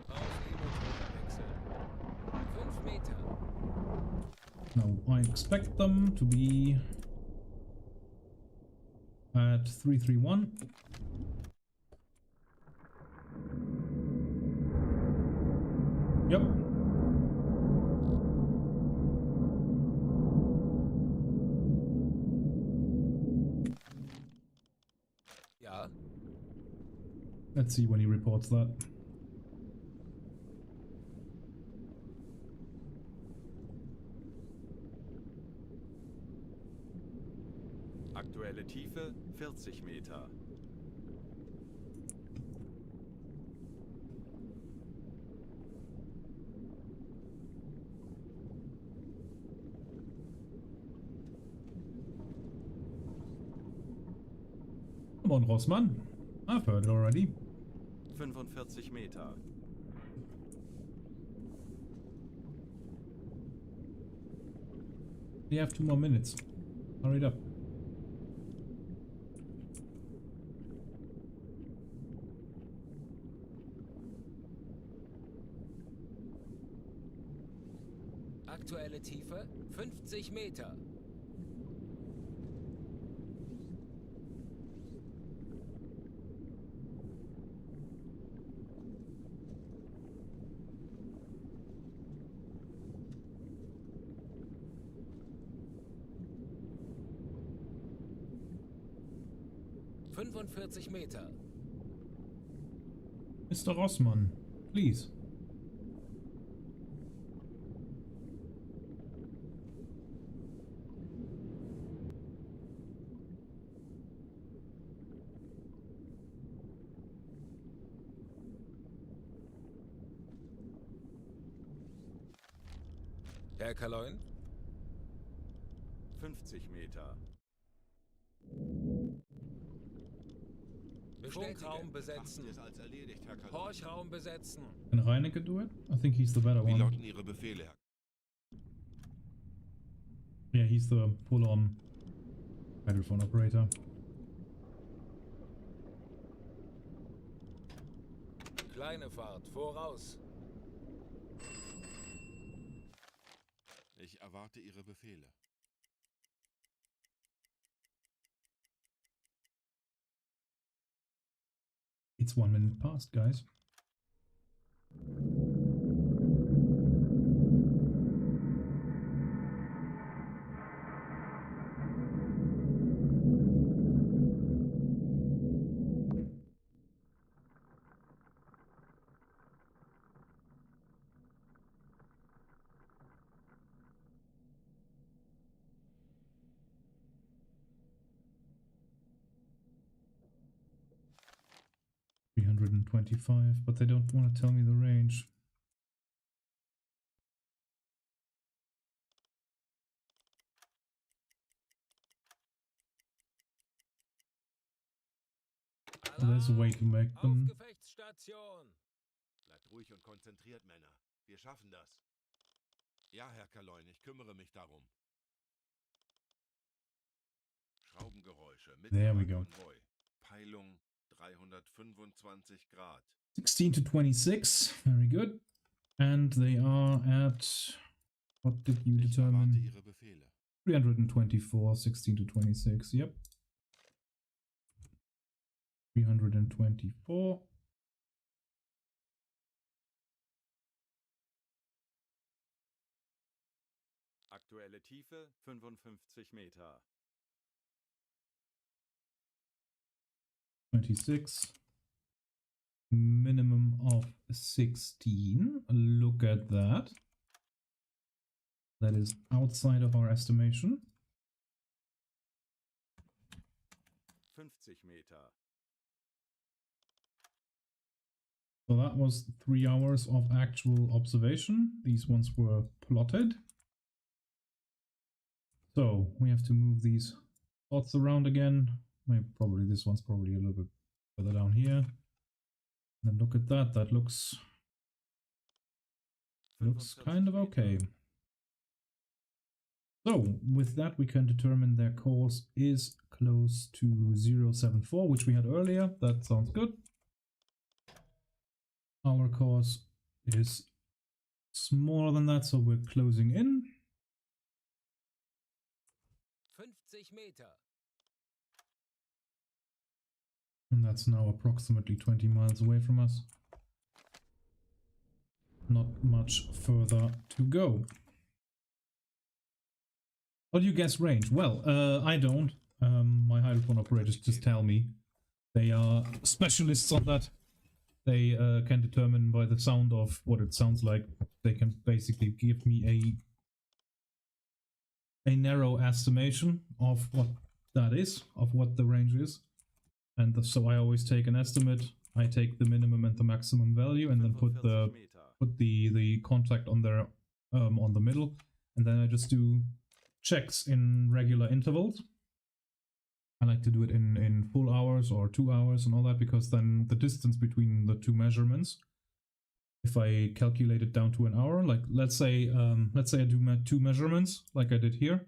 Auf E-Motoren wechseln. 5 Meter. Now, I expect them to be at 331. Yep. Ja. Let's see when he reports that. Aktuelle Tiefe 40 Meter. Come on, Rossmann. I've heard it already. 45 Meter. You have 2 more minutes. Hurry it up. Aktuelle Tiefe 50 Meter. Meter. Mr. Rossmann, please. Herr Kaloin? 50 Meter. Funkraum besetzen. Ist als erledigt, Herr Kalon. Horchraum besetzen. Can Reinecke do it? I think he's the better Wie one. lauten Ihre Befehle, Herr? Yeah, he's the full-on hydrophone operator. Kleine Fahrt, voraus. Ich erwarte Ihre Befehle. It's 1 minute past, guys. $325, but they don't want to tell me the range. There's a way to make them. Aufgefechtsstation. Bleibt ruhig und konzentriert, Männer. Wir schaffen das. Ja, Herr Kaloin, ich kümmere mich darum. Schraubengeräusche mit There we go. Konvoi. Peilung 325 Grad. 16 to 26, very good. And they are at, what did you Ich erwarte determine? Ihre Befehle. 324, 16 to 26, yep. 324. Aktuelle Tiefe 55 Meter. 26. Minimum of 16. Look at that. That is outside of our estimation. 50 Meter. So that was 3 hours of actual observation. These ones were plotted. So we have to move these dots around again. Maybe probably this one's probably a little bit further down here. And look at that. That looks kind of okay. So with that, we can determine their course is close to 074, which we had earlier. That sounds good. Our course is smaller than that, so we're closing in. 50 Meter. And that's now approximately 20 miles away from us. Not much further to go. What do you guess range? Well, I don't. My hydrophone operators just tell me. They are specialists on that. They can determine by the sound of what it sounds like. They can basically give me a narrow estimation of what that is, of what the range is. And so I always take an estimate. I take the minimum and the maximum value, and then put the contact on there on the middle, and then I just do checks in regular intervals. I like to do it in full hours or 2 hours and all that, because then the distance between the two measurements, if I calculate it down to an hour, like let's say I do my 2 measurements like I did here.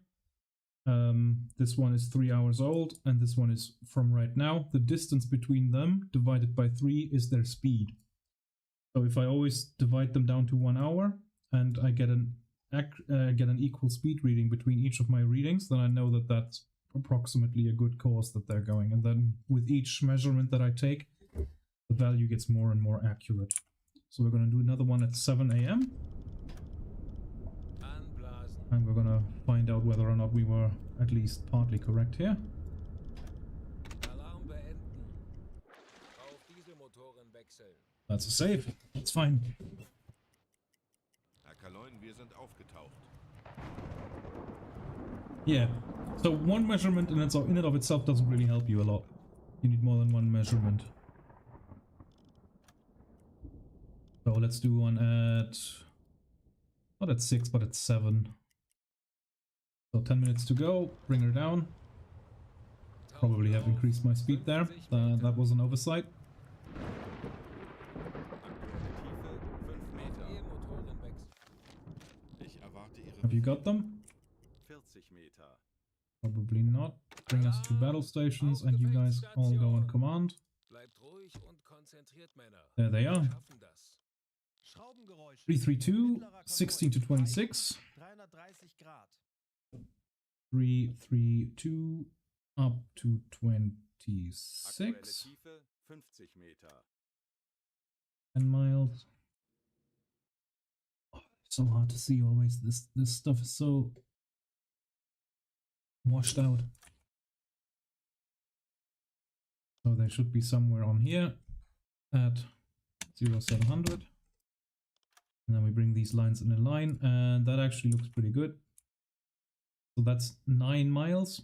This one is 3 hours old, and this one is from right now. The distance between them divided by 3 is their speed. So if I always divide them down to 1 hour, and I get an get an equal speed reading between each of my readings, then I know that that's approximately a good course that they're going. And then with each measurement that I take, the value gets more and more accurate. So we're going to do another one at 7 a.m. And we're going to find out whether or not we were at least partly correct here. That's a save. That's fine. Herr Kaloin, wir sind aufgetaucht. Yeah. So one measurement in and of itself doesn't really help you a lot. You need more than one measurement. So let's do one at... not at 6, but at 7. So 10 minutes to go. Bring her down. Probably have increased my speed there. That was an oversight. Have you got them? 40 Meter. Probably not. Bring us to battle stations and you guys all go on command. There they are. 332, 16 to 26. 332 up to 26. 10 miles. Oh, so hard to see always. This stuff is so washed out. So they should be somewhere on here at 0700. And then we bring these lines in a line, and that actually looks pretty good. So that's 9 miles.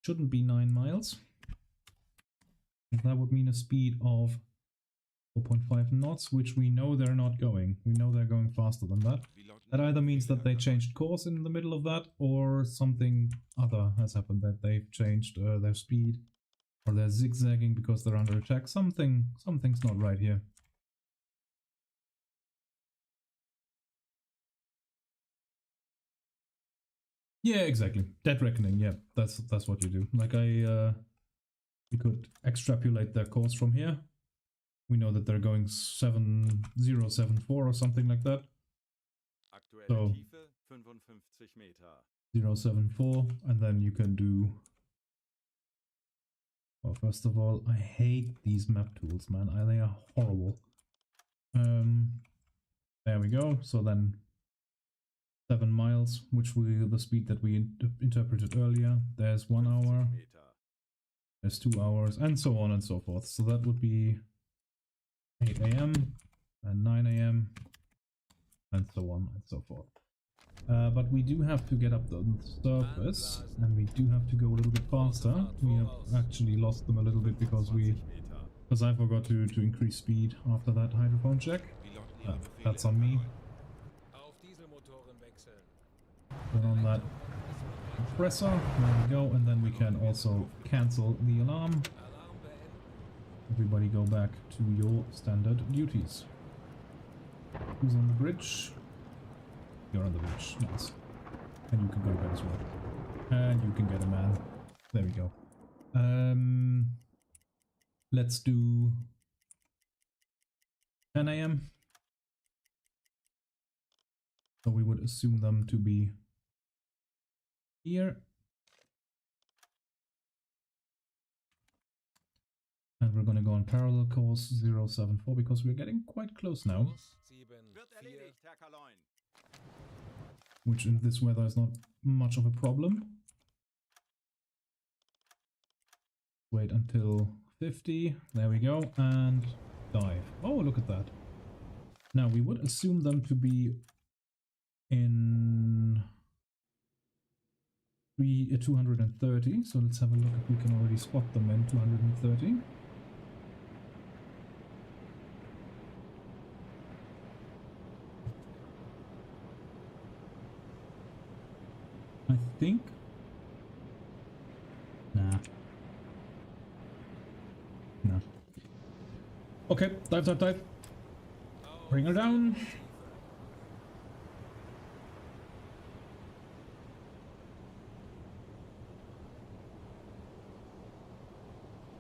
Shouldn't be 9 miles. That would mean a speed of 4.5 knots, which we know they're not going. We know they're going faster than that. That either means that they changed course in the middle of that, or something other has happened, that they've changed their speed, or they're zigzagging because they're under attack. Something's not right here. Yeah, exactly. Dead reckoning. Yeah, that's what you do. Like we could extrapolate their course from here. We know that they're going 7074 or something like that. So 074, and then you can do. Well, first of all, I hate these map tools, man. They are horrible. There we go. So then 7 miles, which the speed that we interpreted earlier. There's 1 hour. There's 2 hours, and so on and so forth. So that would be 8 a.m. and 9 a.m. and so on and so forth. But we do have to get up the surface, and we do have to go a little bit faster. We have actually lost them a little bit because I forgot to increase speed after that hydrophone check. That's on me. Turn on that compressor, there we go, and then we can also cancel the alarm. Everybody go back to your standard duties. Who's on the bridge? You're on the bridge, nice. And you can go to bed as well. And you can get a man. There we go. Let's do 10 a.m. So we would assume them to be here. And we're going to go on parallel course 074 because we're getting quite close now. Which in this weather is not much of a problem. Wait until 50. There we go. And dive. Oh, look at that. Now we would assume them to be in 230. So let's have a look if we can already spot them in 230. I think. Nah. Okay, dive. Bring her down.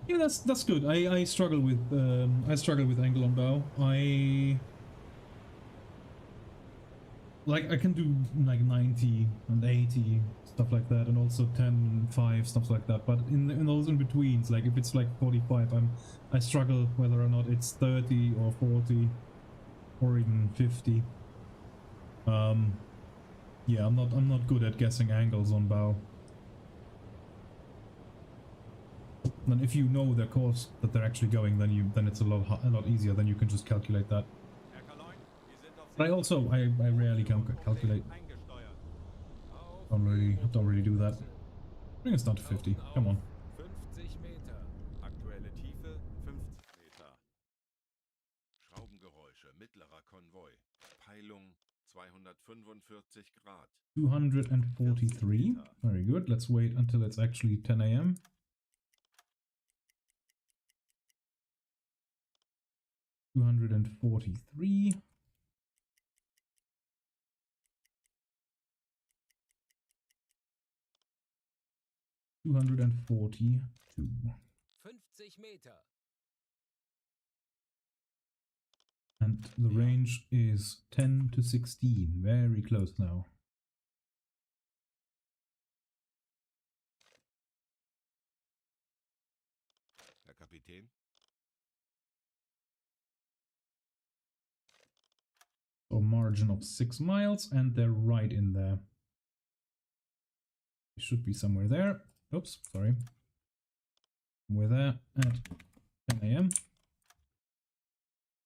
Yeah, that's good. I struggle with angle on bow. like I can do like 90 and 80 stuff like that, and also 10, 5 stuff like that. But in those in betweens, like if it's like 45, I struggle whether or not it's 30 or 40 or even 50. Yeah, I'm not good at guessing angles on bow. And if you know the course that they're actually going, then it's a lot easier. Then you can just calculate that. Herr Kaloin, wir sind auf But I rarely calculate. eingesteuert. Don't really do that. Bring us down to 50. Come on. 50 Meter. Aktuelle Tiefe 50 Meter. Schraubengeräusche, mittlerer Konvoi. Peilung 245 Grad. 243. Very good. Let's wait until it's actually 10 a.m. 243. $242. 50 Meter. And the range is 10 to 16. Very close now. Herr Kapitän, So margin of 6 miles, and they're right in there. It should be somewhere there. Oops, sorry. Somewhere there at 10 a.m.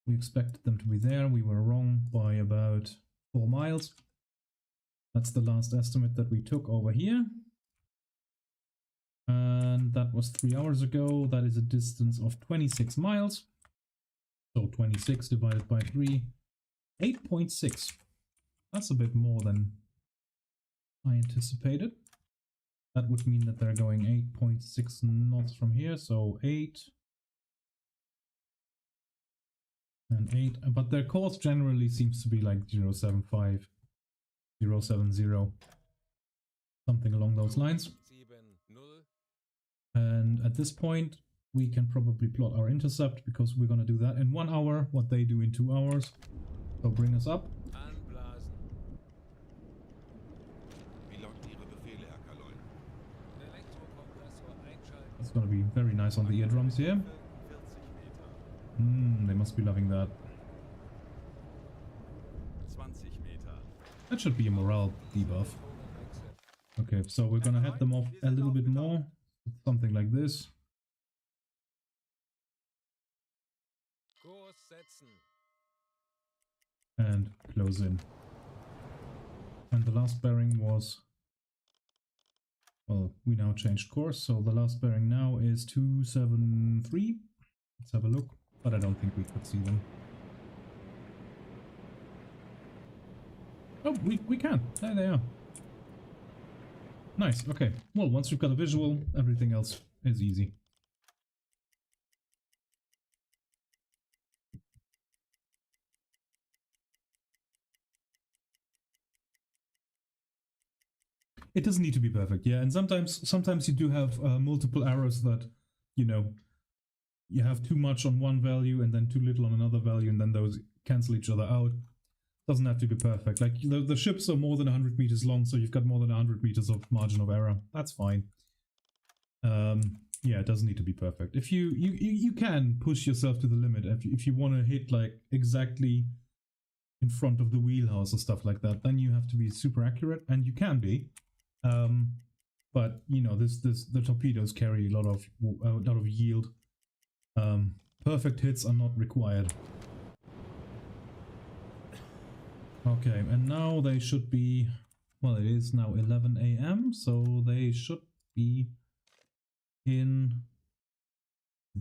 We expected them to be there. We were wrong by about 4 miles. That's the last estimate that we took over here. And that was 3 hours ago. That is a distance of 26 miles. So 26 divided by 3. 8.6. That's a bit more than I anticipated. That would mean that they're going 8.6 knots from here, so 8 and 8. But their course generally seems to be like 075, 070, something along those lines. 7-0. And at this point, we can probably plot our intercept, because we're going to do that in 1 hour, what they do in 2 hours. So bring us up. Anblasen. wie lauten Ihre Befehle, Herr Kaloin? Elektrokompressor einschalten. It's going to be very nice on the eardrums here. 40 Meter. They must be loving that. 20 Meter. That should be a morale debuff. Okay, so we're going to head them off a little bit more. Something like this. Kurs setzen. And close in. And the last bearing was, well, we now changed course, so the last bearing now is 273. Let's have a look, but I don't think we could see them. Oh, we can. There they are. Nice, okay. Well, once we've got a visual, everything else is easy. It doesn't need to be perfect, yeah. And sometimes you do have multiple errors that, you know, you have too much on one value and then too little on another value, and then those cancel each other out. Doesn't have to be perfect. Like the ships are more than 100 meters long, so you've got more than 100 meters of margin of error. That's fine. Yeah, it doesn't need to be perfect. If you can push yourself to the limit if you want to hit like exactly in front of the wheelhouse or stuff like that, then you have to be super accurate, and you can be. But you know, the torpedoes carry a lot of yield. Perfect hits are not required. Okay, and now they should be, well, it is now 11 a.m, so they should be in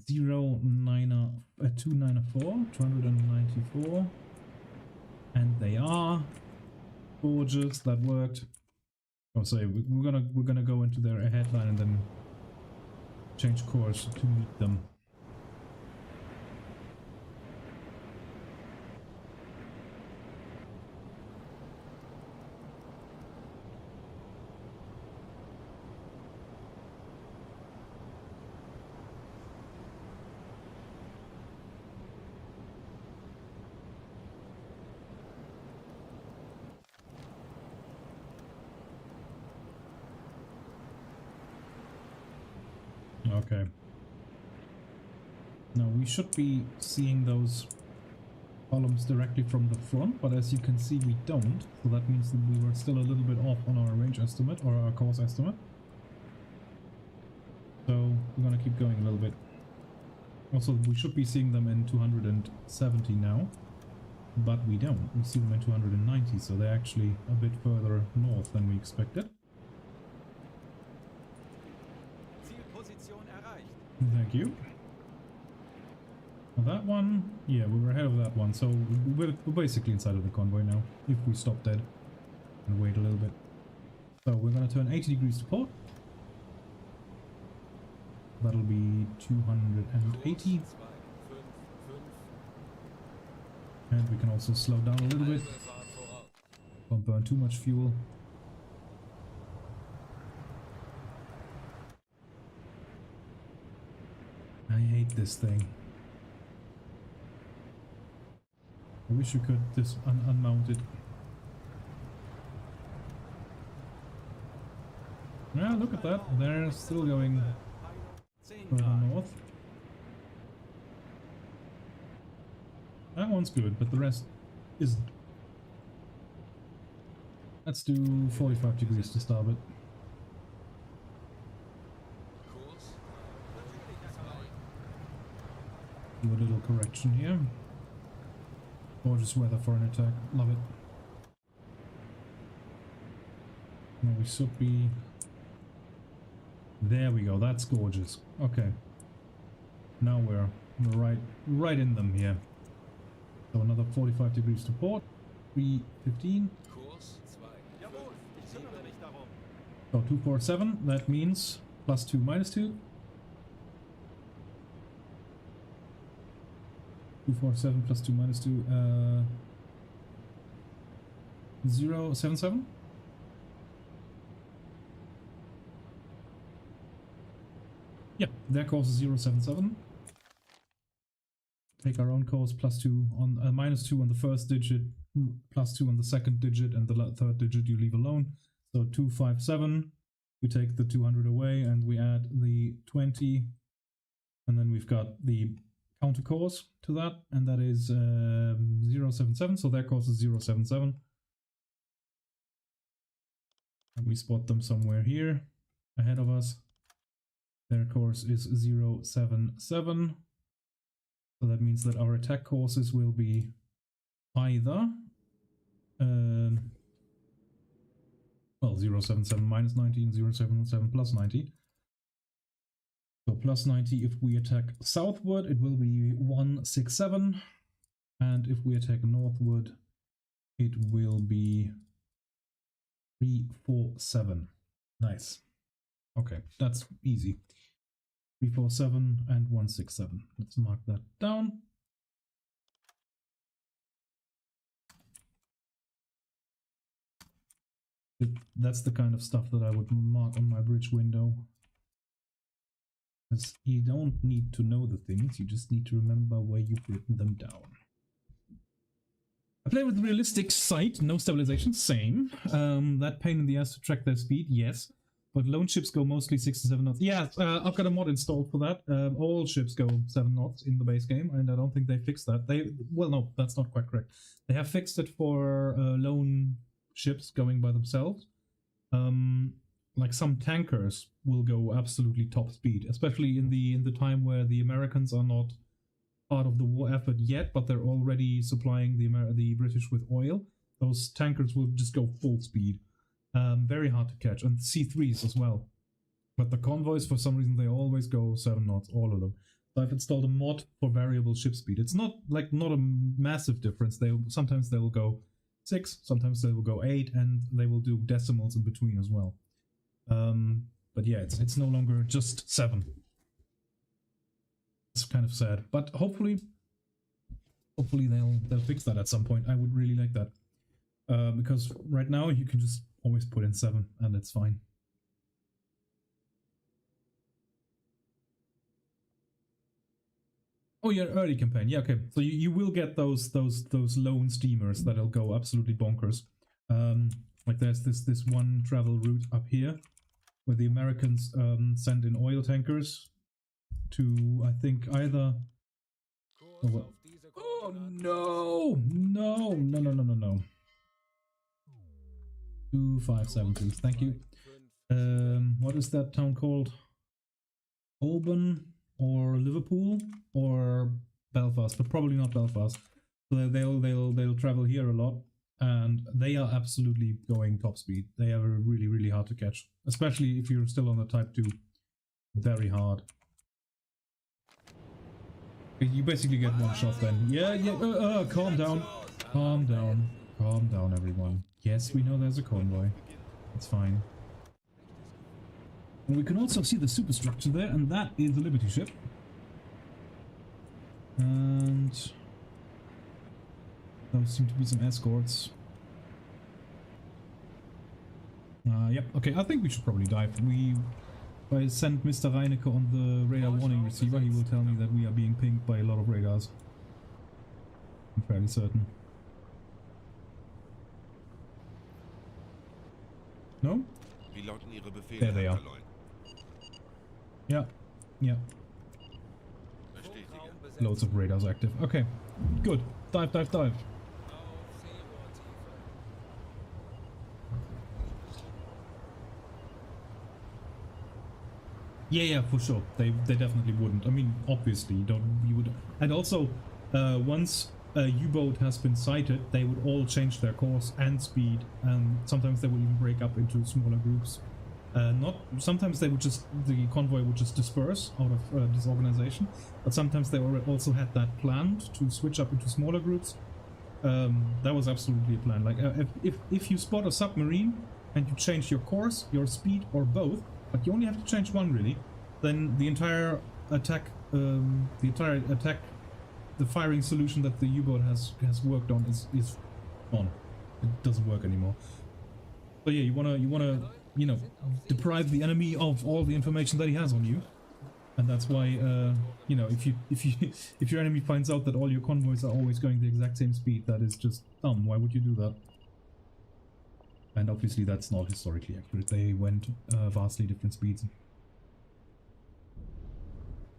294, and they are gorgeous. That worked. Oh, sorry, we're gonna go into their headline and then change course to meet them. Okay. Now we should be seeing those columns directly from the front, but as you can see we don't, so that means that we were still a little bit off on our range estimate or our course estimate. So we're gonna keep going a little bit. Also, we should be seeing them in 270 now, but we don't. We see them in 290, so they're actually a bit further north than we expected. Zielposition erreicht. Thank you. That one, yeah, we were ahead of that one, so we're basically inside of the convoy now, if we stop dead and wait a little bit. So we're going to turn 80 degrees to port. That'll be 280. And we can also slow down a little bit. Don't burn too much fuel. I hate this thing. I wish you could just unmount it. Yeah, look at that. They're still going further north. That one's good, but the rest isn't. Let's do 45 degrees to starboard. Do a little correction here. Gorgeous weather for an attack. Love it. Now we should be... There we go. That's gorgeous. Okay. Now we're right in them here. So another 45 degrees to port. 315. So 247. That means +2, -2. 247 +2 -2, 077. Yeah, their course is 077. Take our own course, +2 on -2 on the first digit, +2 on the second digit, and the third digit you leave alone. So 257. We take the 200 away and we add the 20, and then we've got the counter course to that, and that is 077, so their course is 077. And we spot them somewhere here ahead of us. Their course is 077. So that means that our attack courses will be either well, 077 -90 and 077 +90. So +90 if we attack southward, it will be 167, and if we attack northward, it will be 347. Nice. Okay, that's easy. 347 and 167. Let's mark that down. That's the kind of stuff that I would mark on my bridge window. Because you don't need to know the things, you just need to remember where you've written them down. I play with realistic sight, no stabilization, same. That pain in the ass to track their speed, yes. But lone ships go mostly 6 to 7 knots. Yeah, I've got a mod installed for that. All ships go 7 knots in the base game, and I don't think they fixed that. Well, no, that's not quite correct. They have fixed it for lone ships going by themselves. Like some tankers will go absolutely top speed, especially in the time where the Americans are not part of the war effort yet, but they're already supplying the British with oil. Those tankers will just go full speed. Very hard to catch, and C3s as well. But the convoys, for some reason, they always go 7 knots, all of them. So I've installed a mod for variable ship speed. It's not a massive difference. Sometimes they will go 6, sometimes they will go 8, and they will do decimals in between as well. But yeah, it's no longer just 7. It's kind of sad, but hopefully they'll fix that at some point. I would really like that, because right now you can just always put in 7 and it's fine. Oh yeah, early campaign. Yeah, okay. So you will get those lone steamers that'll go absolutely bonkers. Like there's this one travel route up here where the Americans send in oil tankers to, I think, either... Kurs auf diese Oh Koordinaten. no! No, no, no, no, no, no. 257, please, thank you. What is that town called? Auburn or Liverpool or Belfast, but probably not Belfast. So they'll travel here a lot, and they are absolutely going top speed. They are really, really hard to catch, especially if you're still on the Type 2. Very hard. You basically get one shot then. Yeah, calm down. Calm down. Calm down, everyone. Yes, we know there's a convoy. It's fine. And we can also see the superstructure there, and that is the Liberty ship. And those seem to be some escorts. Yep, okay, I think we should probably dive. If I send Mr. Reinecke on the radar warning receiver, he will tell me that we are being pinged by a lot of radars. I'm fairly certain. No? Wie lauten Ihre Befehle, There they Herr are. Kaloin? Yeah, yeah. Bestätige. Loads of radars active. Okay, good. Dive, dive, dive. Auf Seerohrtiefe. Yeah, for sure. They definitely wouldn't. I mean, obviously, you would. And also, once a U-boat has been sighted, they would all change their course and speed, and sometimes they would even break up into smaller groups. Sometimes the convoy would just disperse out of disorganization, but sometimes they also had that planned to switch up into smaller groups. That was absolutely a plan. Like if you spot a submarine and you change your course, your speed, or both, but you only have to change one really, then the entire attack, the firing solution that the U-boat has worked on is gone. It doesn't work anymore. So yeah, you wanna deprive the enemy of all the information that he has on you, and that's why if your enemy finds out that all your convoys are always going the exact same speed, that is just dumb. Why would you do that? And obviously that's not historically accurate. They went vastly different speeds.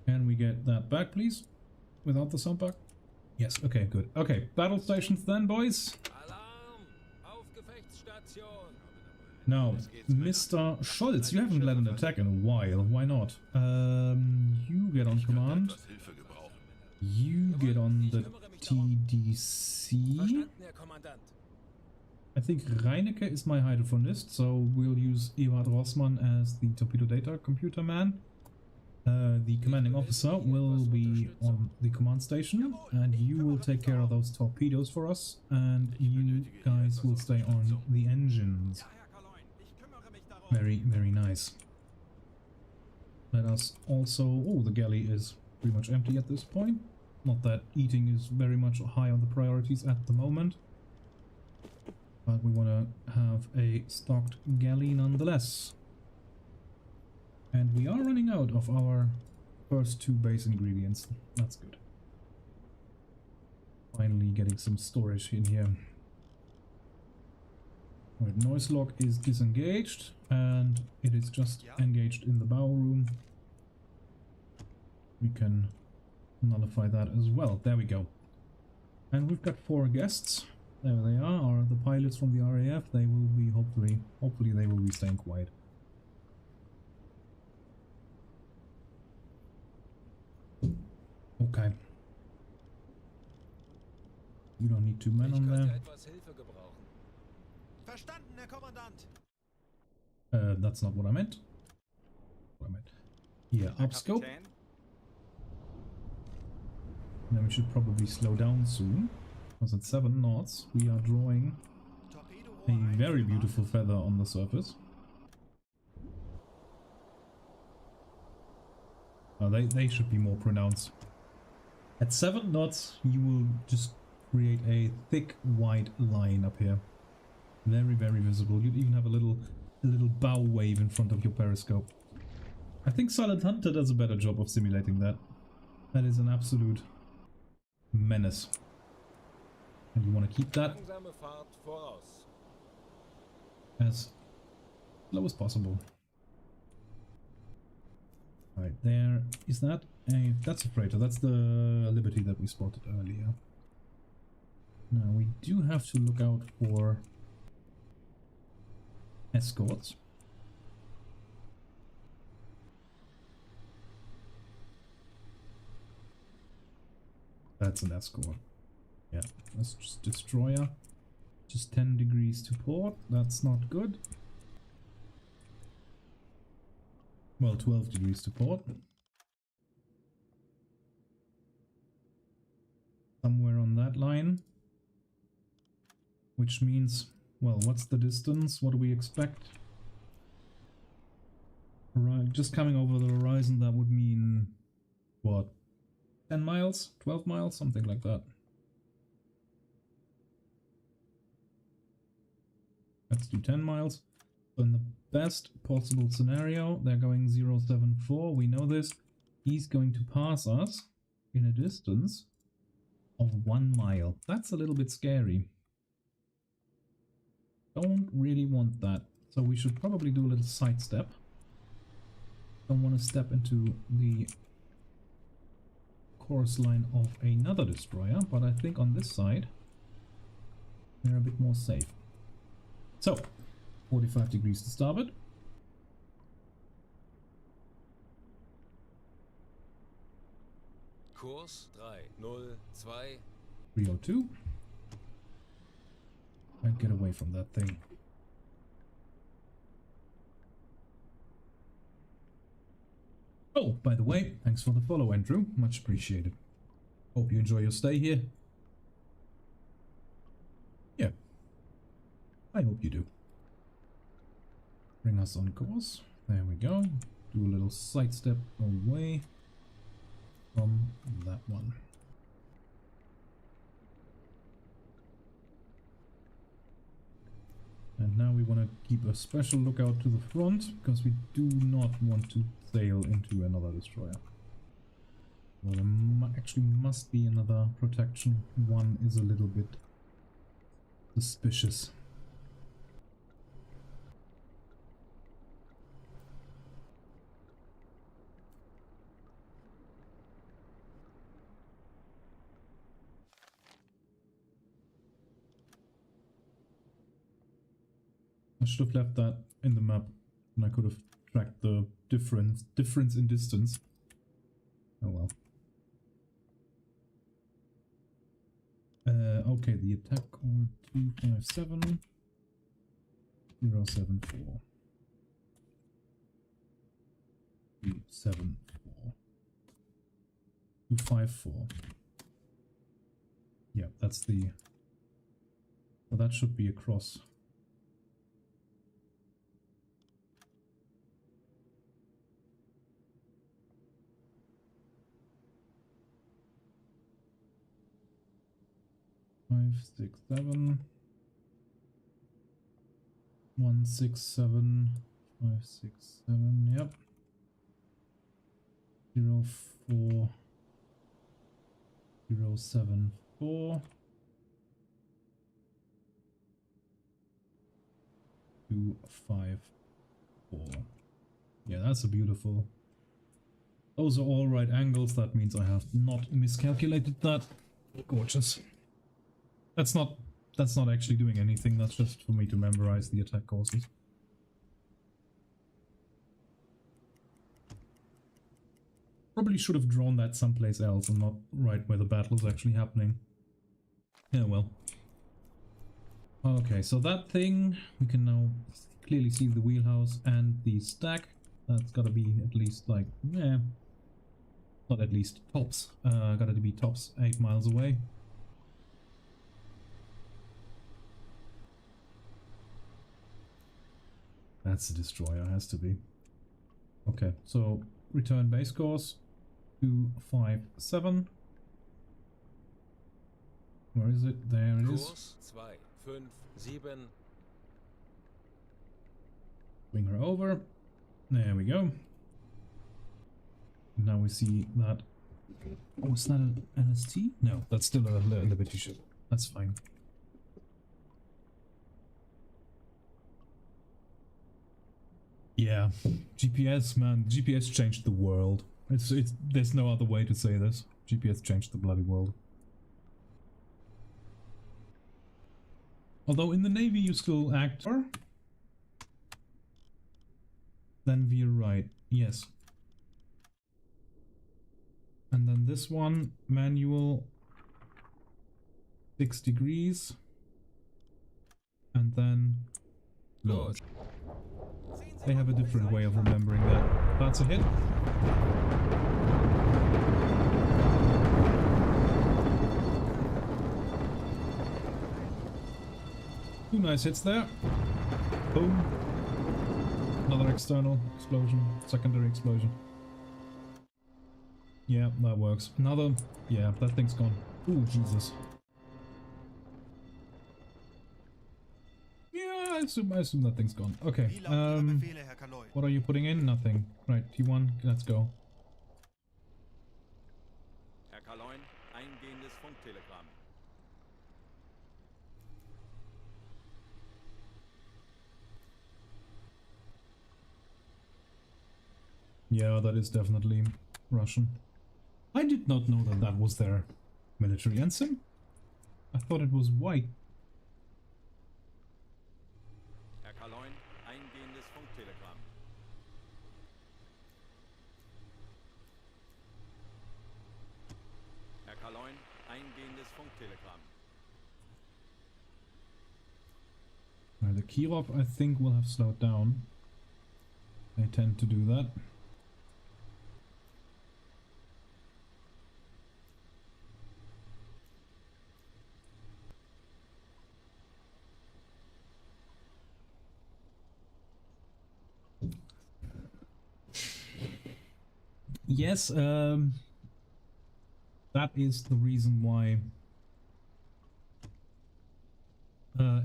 Can we get that back, please? Without the sound back? Yes, okay, good. Okay, battle stations then, boys. Alarm! Auf Gefechtsstation! Now, Mr. Scholz, you haven't led an attack in a while. Why not? You get on command. Etwas Hilfe gebrauchen. You get on the TDC. Verstanden, Herr Kommandant. I think Reinecke is my hydrophonist, so we'll use Ewart Rossmann as the torpedo data computer man. The commanding officer will be on the command station, and you will take care of those torpedoes for us, and you guys will stay on the engines. Ja, Herr Kaloin, ich kümmere mich darum. Very, very nice. Let us also... Oh, the galley is pretty much empty at this point. Not that eating is very much high on the priorities at the moment. But we want to have a stocked galley nonetheless. And we are running out of our first two base ingredients. That's good. Finally getting some storage in here. Right, noise lock is disengaged, and it is just engaged in the bow room. We can nullify that as well. There we go. And we've got 4 guests. There they are the pilots from the RAF. They will be hopefully they will be staying quiet. Okay. You don't need 2 men Ich on könnte there. etwas Hilfe gebrauchen. Verstanden, Herr Kommandant. That's not what I meant. What I meant. Here, upscope. Kapitän. Then we should probably slow down soon, because at 7 knots we are drawing a very beautiful feather on the surface. They should be more pronounced. At 7 knots you will just create a thick white line up here. Very, very visible. You'd even have a little bow wave in front of your periscope. I think Silent Hunter does a better job of simulating that. That is an absolute menace. And you want to keep that Langsame Fahrt voraus. as low as possible. Right there. Is that a... That's a freighter. That's the Liberty that we spotted earlier. Now we do have to look out for escorts. That's an escort. Yeah, that's just destroyer. Just 10 degrees to port. That's not good. Well, 12 degrees to port. Somewhere on that line. Which means, well, what's the distance? What do we expect? Right, just coming over the horizon, that would mean, what? 10 miles? 12 miles? Something like that. Let's do 10 miles. So in the best possible scenario, they're going 074. We know this. He's going to pass us in a distance of 1 mile. That's a little bit scary. Don't really want that. So we should probably do a little sidestep. Don't want to step into the course line of another destroyer, but I think on this side we're a bit more safe. So, 45 degrees to starboard. Kurs 302. 302. And get away from that thing. Oh, by the way, thanks for the follow, Andrew. Much appreciated. Hope you enjoy your stay here. Yeah. I hope you do. Bring us on course. There we go. Do a little sidestep away from that one. And now we want to keep a special lookout to the front, because we do not want to sail into another destroyer. Well, there actually must be another protection. One is a little bit suspicious. I should have left that in the map, and I could have tracked the difference in distance. Oh well. Okay, the attack on 257 074 274 254. Yeah, that's the. So that should be across. Five, 6, 7, 1, 6, 7, 5, 6, 7, yep. 0, 4, 0, 7, 4. 2, 5, 4. Yeah, that's a beautiful. Those are all right angles. That means I have not miscalculated that. Gorgeous. That's not actually doing anything. That's just for me to memorize the attack courses. Probably should have drawn that someplace else and not right where the battle is actually happening. Yeah, well. Okay, so that thing, we can now clearly see the wheelhouse and the stack. That's gotta be at least like, yeah, not at least, tops. Gotta be tops 8 miles away. That's a destroyer, has to be. Okay, so return base course 257. Where is it? There it is. Kurs 257. Bring her over. There we go. Now we see that. Oh, is that an LST? No, that's still a Liberty ship. That's fine. Yeah, GPS, man. GPS changed the world. There's no other way to say this. GPS changed the bloody world. Although in the Navy you still act... Then we're right. Yes. And then this one, manual, 6 degrees. And then launch. They have a different way of remembering that. That's a hit. 2 nice hits there. Boom. Another external explosion, secondary explosion. Yeah, that works. Another... Yeah, that thing's gone. Ooh, Jesus. Yeah, I assume that thing's gone. Okay, what are you putting in? Nothing. Right, T1, let's go. Herr Kaloin, eingehendes Funktelegramm. Yeah, that is definitely Russian. I did not know that that was their military ensign. I thought it was white. Herr Kaloin, eingehendes Funktelegramm. Herr Kaloin, eingehendes Funktelegramm. Right, the Kirov, I think, will have slowed down. They tend to do that. Yes, that is the reason why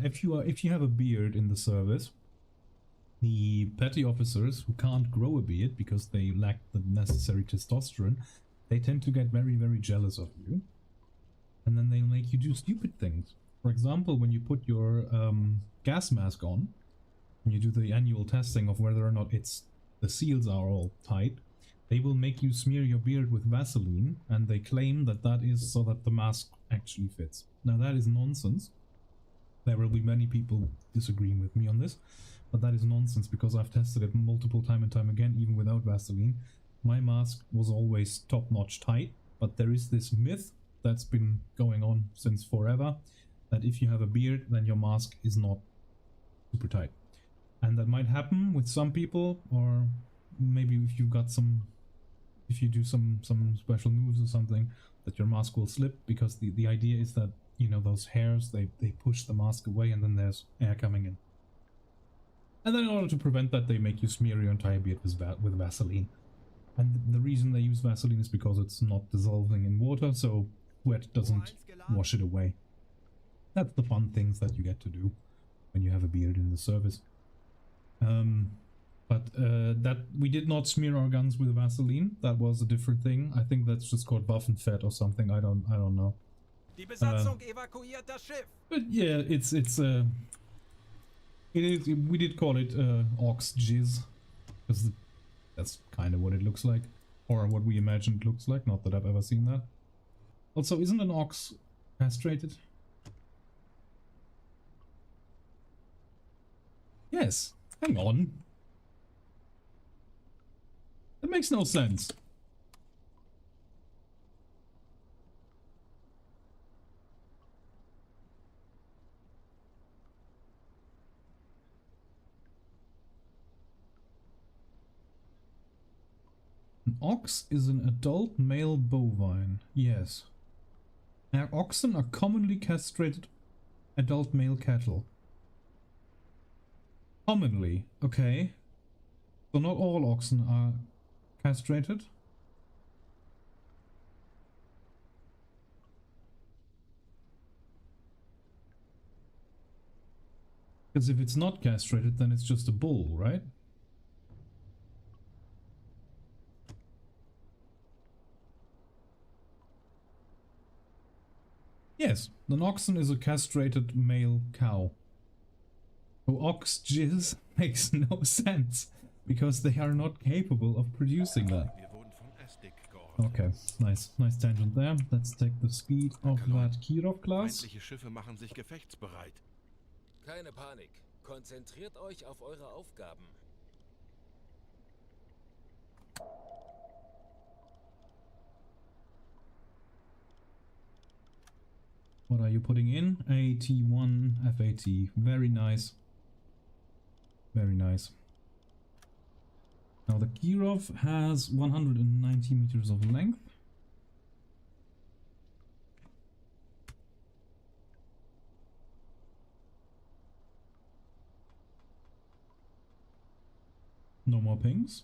if you have a beard in the service, the petty officers who can't grow a beard because they lack the necessary testosterone, they tend to get very, very jealous of you, and then they'll make you do stupid things. For example, when you put your gas mask on, when you do the annual testing of whether or not the seals are all tight, they will make you smear your beard with Vaseline, and they claim that that is so that the mask actually fits. Now that is nonsense. There will be many people disagreeing with me on this, but that is nonsense because I've tested it multiple time and time again, even without Vaseline. My mask was always top-notch tight, but there is this myth that's been going on since forever, that if you have a beard, then your mask is not super tight. And that might happen with some people, or maybe if you've got if you do some special moves or something, that your mask will slip, because the idea is that, you know, those hairs, they push the mask away and then there's air coming in. And then in order to prevent that, they make you smear your entire beard with Vaseline. And the reason they use Vaseline is because it's not dissolving in water, so sweat doesn't wash it away. That's the fun things that you get to do when you have a beard in the service. But that we did not smear our guns with Vaseline. That was a different thing. I think that's just called Waffenfett or something. I don't know. Die Besatzung evakuiert das Schiff. But yeah, we did call it ox jizz, because that's kind of what it looks like, or what we imagined it looks like. Not that I've ever seen that. Also, isn't an ox castrated? Yes. Hang on. That makes no sense. An ox is an adult male bovine. Yes. Now, oxen are commonly castrated adult male cattle. Commonly, okay. So not all oxen are castrated. Because if it's not castrated, then it's just a bull, right? Yes, an oxen is a castrated male cow. So ox jizz makes no sense. because they are not capable of producing that. Wir wurden von Estik gehortet. Okay, nice tangent there. Let's take the speed of that Kirov class. Feindliche Schiffe machen sich gefechtsbereit. Keine Panik. Konzentriert euch auf eure Aufgaben. What are you putting in? AT1 FAT. Very nice. Very nice. Now the Kirov has 190 meters of length. No more pings.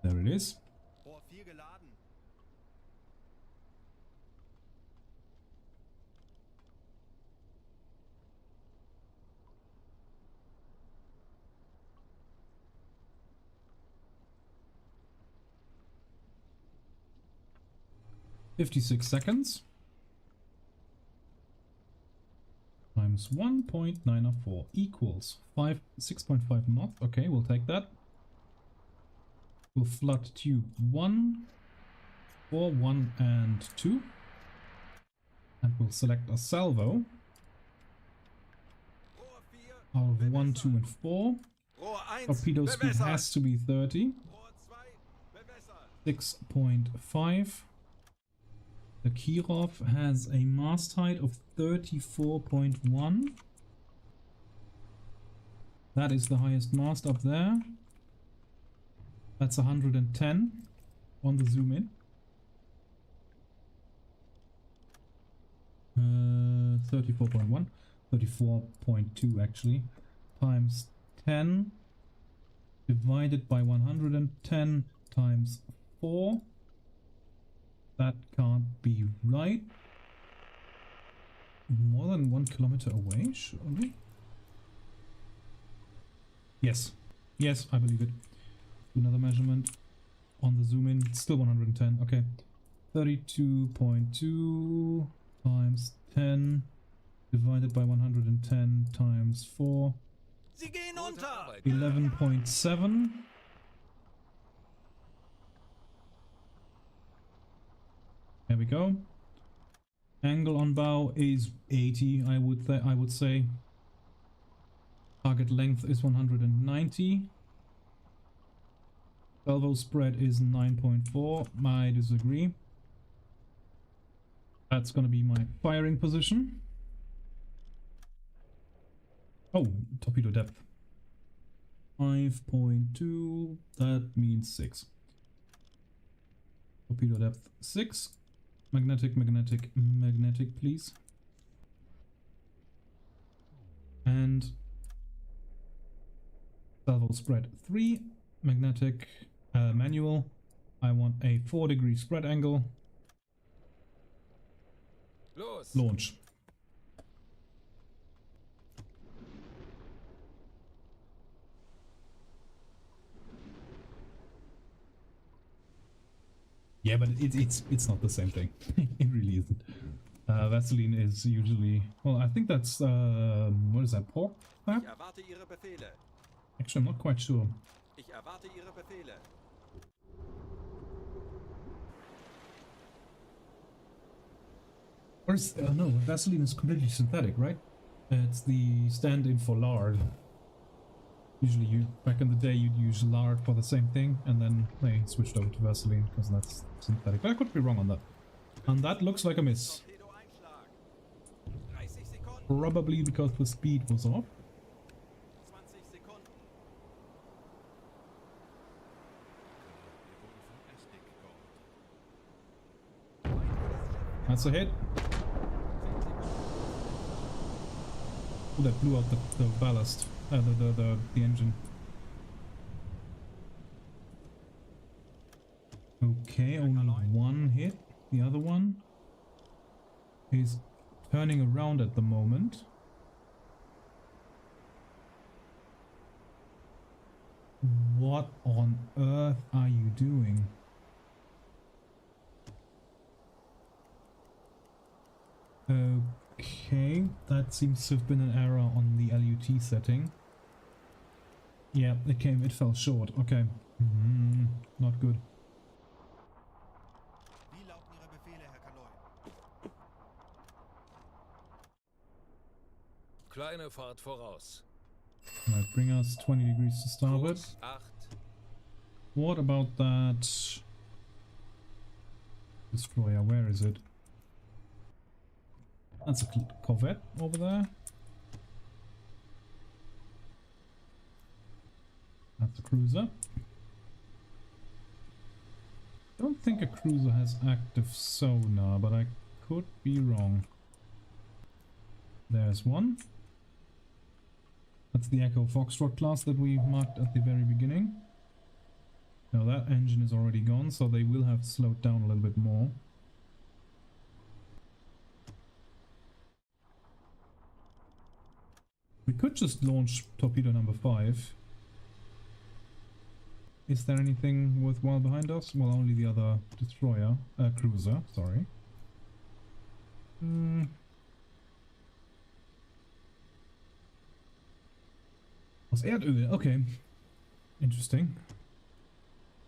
There it is. Rohr 4 geladen. $56 seconds. Times 1.904 equals 6.5 knots. Okay, we'll take that. We'll flood tube 1, 4, 1 and 2. And we'll select a salvo Rohr 4. out of 1, 2 and 4. Rohr 1. Torpedo speed Bewässert. has to be 30. Rohr 2. Bewässert. 6.5. The Kirov has a mast height of 34.1. That is the highest mast up there. That's 110 on the zoom in. 34.1, 34.2 actually, times 10 divided by 110 times 4. That can't be right. More than 1 kilometer away, surely? Yes. Yes, I believe it. Do another measurement on the zoom in. It's still 110. Okay. 32.2 times 10 divided by 110 times 4. Sie gehen unter. 11.7. There we go. Angle on bow is 80, I would say. Target length is 190. Salvo spread is 9.4. I disagree. That's going to be my firing position. Oh, torpedo depth. 5.2. That means 6. Torpedo depth 6. Magnetic, magnetic, magnetic, please. And salvo spread 3. Magnetic, manual. I want a 4-degree spread angle. Los! Launch. Yeah, but it's not the same thing. It really isn't. Vaseline is usually, well, I think that's what is that, pork fat? Ich erwarte Ihre Befehle. Actually, I'm not quite sure. Ich erwarte Ihre Befehle. Or is, no, Vaseline is completely synthetic, right? It's the stand-in for lard. Usually, back in the day, you'd use lard for the same thing, and then they switched over to Vaseline because that's synthetic. But I could be wrong on that. And that looks like a miss. Torpedo Einschlag. 30 Sekunden. Probably because the speed was off. 20 Sekunden. Wir wurden von Estik gehortet. That's a hit. Oh, that blew out the ballast. The engine. Okay, only one hit. The other one is turning around at the moment. What on earth are you doing? Okay, that seems to have been an error on the LUT setting. Yeah, it fell short. Okay. Not good. Wie lauten Ihre Befehle, Herr Kaloi? Kleine Fahrt voraus. Might bring us 20 degrees to starboard. Kurs 8. What about that destroyer? Where is it? That's a corvette over there. That's a cruiser. I don't think a cruiser has active sonar, but I could be wrong. There's one. That's the Echo Foxtrot class that we marked at the very beginning. Now that engine is already gone, so they will have slowed down a little bit more. We could just launch torpedo number 5. Is there anything worthwhile behind us? Well, only the other destroyer, cruiser, sorry. Was Erdöl, okay. Interesting.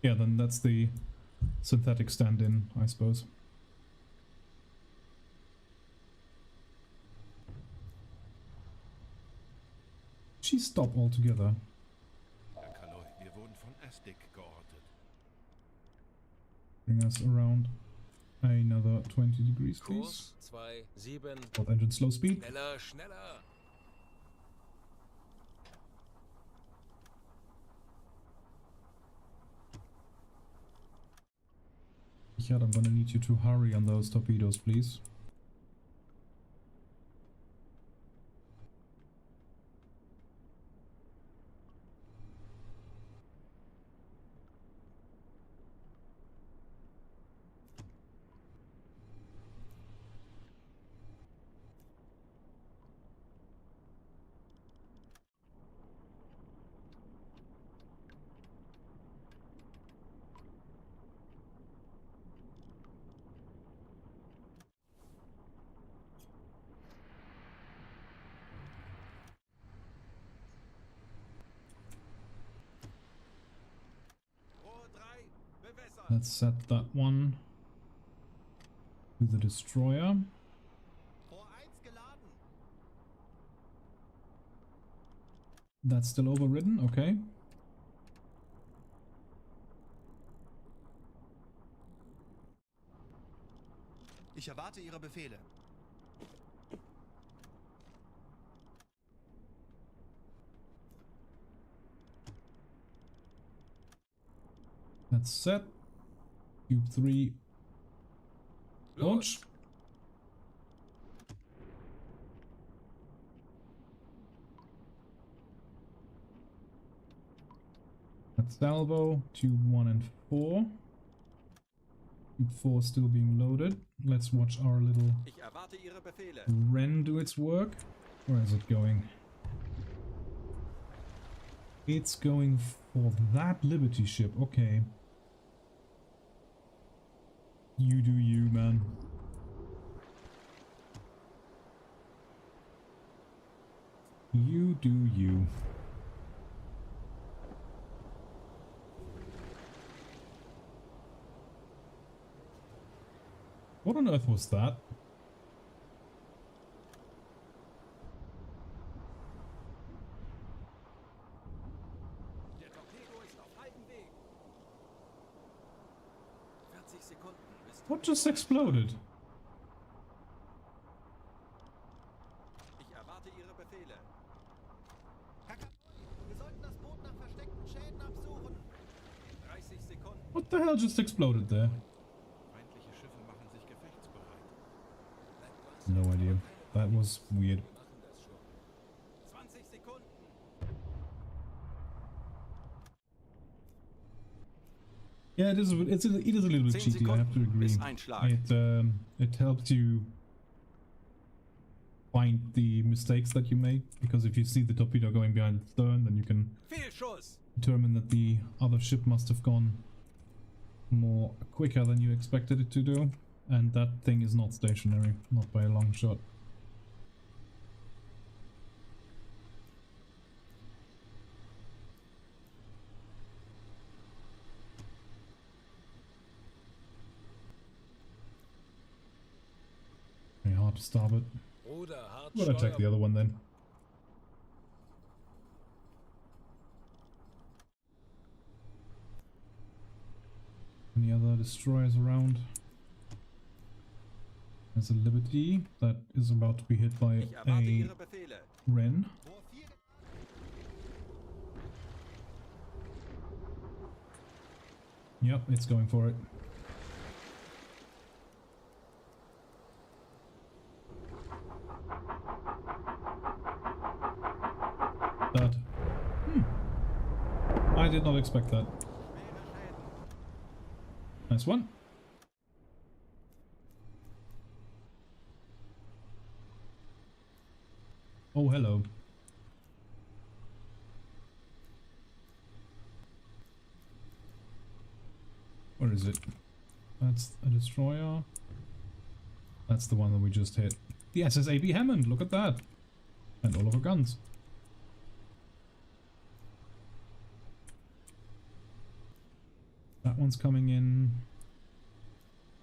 Yeah, then that's the synthetic stand-in, I suppose. She stopped altogether. Herr Kaloi, wir wurden von Astic geortet. Bring us around another 20 degrees, please. Kurs 2, 7. Both engine slow speed. Schneller, schneller. Richard, I'm gonna need you to hurry on those torpedoes, please. Rohr 3, bewässert. Let's set that one to the destroyer. Rohr 1 geladen. That's still overridden, okay. Ich erwarte Ihre Befehle. That's set. Cube 3. Launch. That's salvo. Tube 1 and 4. Tube 4 still being loaded. Let's watch our little Ich erwarte Ihre Befehle. Wren do its work. Where is it going? It's going for that Liberty ship. Okay. You do you, man. You do you. What on earth was that? Der Torpedo ist auf halbem Weg. 40 Sekunden bis What just exploded? Ich erwarte Ihre Befehle. Herr Kapitän, wir sollten das Boot nach versteckten Schäden absuchen. 30 Sekunden. What the hell just exploded there? Feindliche Schiffe machen sich gefechtsbereit. No idea. That was weird. 20 Sekunden. Yeah, it is a little bit 10 cheaty, I have to Sekunden agree. bis Einschlag. It helps you find the mistakes that you made, because if you see the torpedo going behind the stern, then you can Fehlschuss. determine that the other ship must have gone more quicker than you expected it to do, and that thing is not stationary, not by a long shot. not starboard. Ruder, hart We'll attack the other one then. Any other destroyers around? There's a Liberty that is about to be hit by Ich erwarte a Ihre Befehle. Wren. Rohr 4 Yep, it's going for it. That. I did not expect that. schwere Schäden. Nice one. Oh, hello. Where is it? That's a destroyer. That's the one that we just hit. The SSAB Hammond, look at that. And all of our guns. That one's coming in.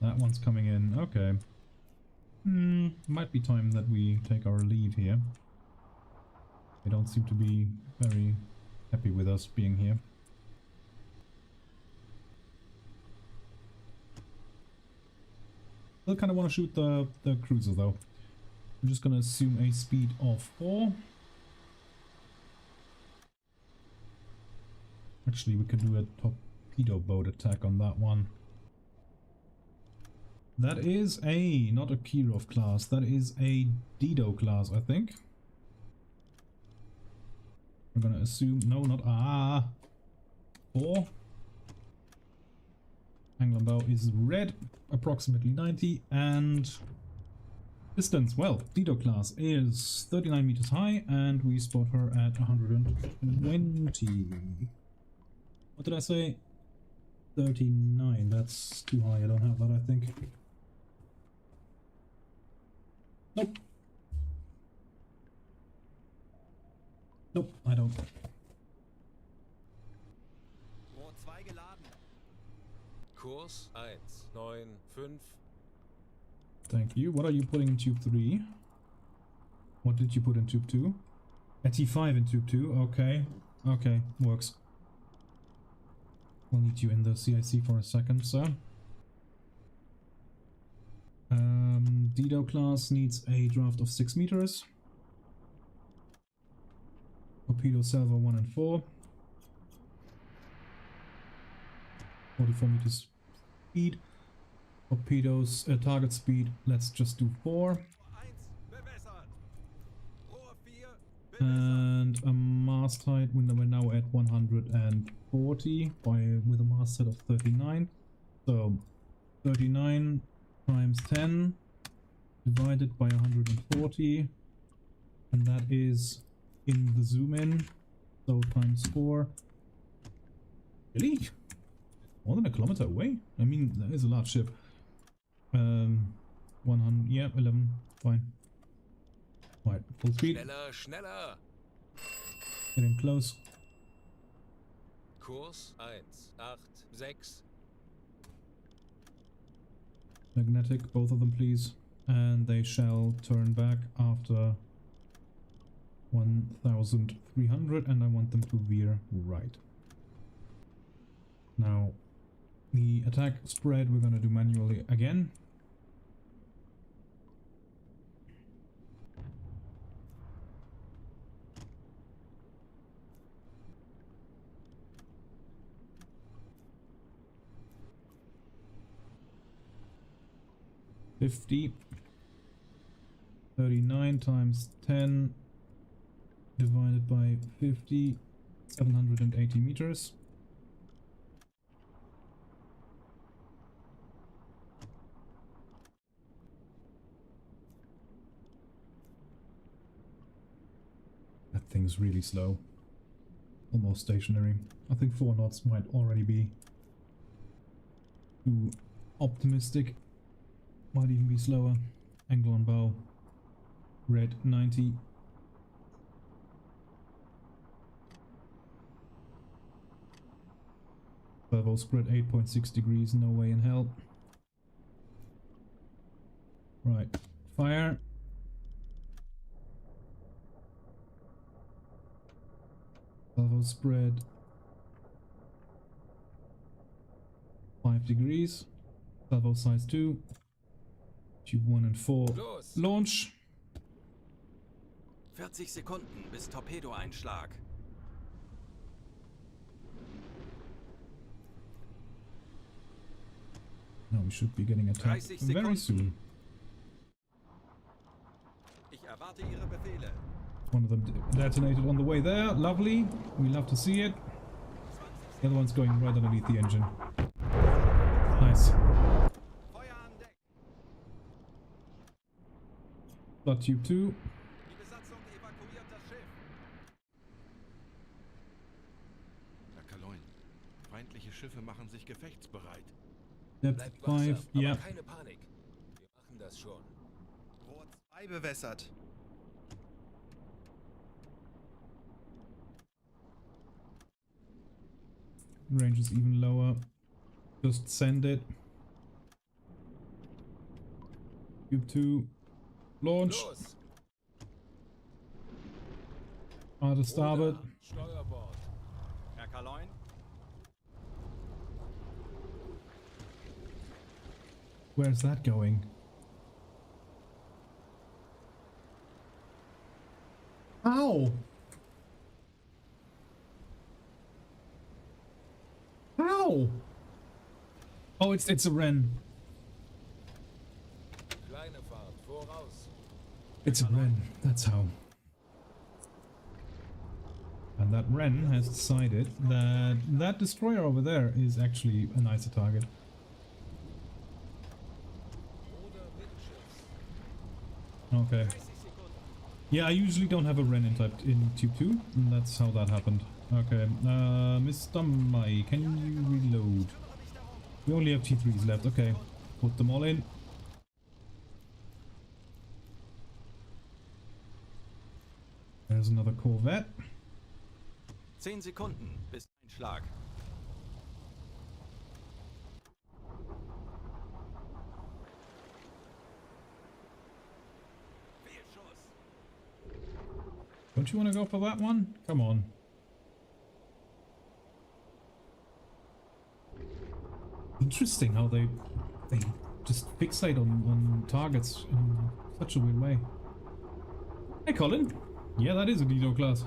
That one's coming in. Okay. Might be time that we take our leave here. They don't seem to be very happy with us being here. Still kind of want to shoot the cruiser though. I'm just going to assume a speed of 4. Actually, we could do a torpedo boat attack on that one. That is a, not a Kirov class, that is a Dido class, I think. We're gonna assume, no, not 4. Angle and bow is red, approximately 90, and distance, well, Dido class is 39 meters high, and we spot her at 120. What did I say? 39, that's too high, I don't have that, I think. Nope. Nope, I don't. Rohr 2 geladen. Kurs 1, 9, 5. Thank you. What are you putting in tube 3? What did you put in tube 2? A T5 in tube 2, okay. Okay, works. We'll need you in the CIC for a second, sir. Dido class needs a draft of 6 meters. Torpedo salvo 1 and 4. 44 meters speed. Torpedoes target speed, let's just do 4. Rohr 1 bewässert. Rohr 4 bewässert. And a mast height, we're now at 140 with a mast height of 39. So 39 times 10 divided by 140, and that is in the zoom in, so times 4. Really? More than a kilometer away? I mean, that is a large ship. 100, yeah, 11, fine. Right, full speed. Schneller, schneller. Getting close. Kurs 1, 8, 6. Magnetic, both of them please. And they shall turn back after 1,300, and I want them to veer right. Now, the attack spread we're gonna do manually again. $50. 39 times 10 divided by 50, 780 meters. That thing's really slow. Almost stationary. I think 4 knots might already be too optimistic. Might even be slower. Angle on bow. Red 90. Servo spread 8.6 degrees, no way in hell. Right, fire. Salvo spread 5 degrees. Salvo size 2. Tube 1 and 4. Los! Launch. 40 Sekunden bis Torpedoeinschlag. Now we should be getting attacked 30 very Sekunden. soon. Ich erwarte Ihre Befehle. One of them detonated on the way there. Lovely. We love to see it. The other one's going right underneath the engine. Nice. Feuer an Deck. Blood tube 2. Die Besatzung evakuiert das Schiff. Herr Kaloin, feindliche Schiffe machen sich gefechtsbereit. Depth Bleibt wachsam, 5. aber Yeah. keine Panik. Wir machen das schon. Rohr 2 bewässert. Range is even lower. Just send it. Tube 2. Launch. Los! Rudder starboard. Ruder, Steuerbord. Herr Kaloin. Where's that going? Ow! Ow! Oh, it's a Ren. Kleine Fahrt, voraus. It's a Ren. That's how. And that Ren has decided that that destroyer over there is actually a nicer target. Ruder Mittenschiffs. Okay. 30 Sekunden. Yeah, I usually don't have a Ren in Tube 2, and that's how that happened. Okay, Mr. Mai, can you reload? We only have T3s left, okay. Put them all in. There's another Corvette. 10 Sekunden bis Einschlag. Fehlschuss. Don't you want to go for that one? Come on. Interesting how they just fixate on targets in such a weird way. Hey Colin. Yeah, that is a Lido class.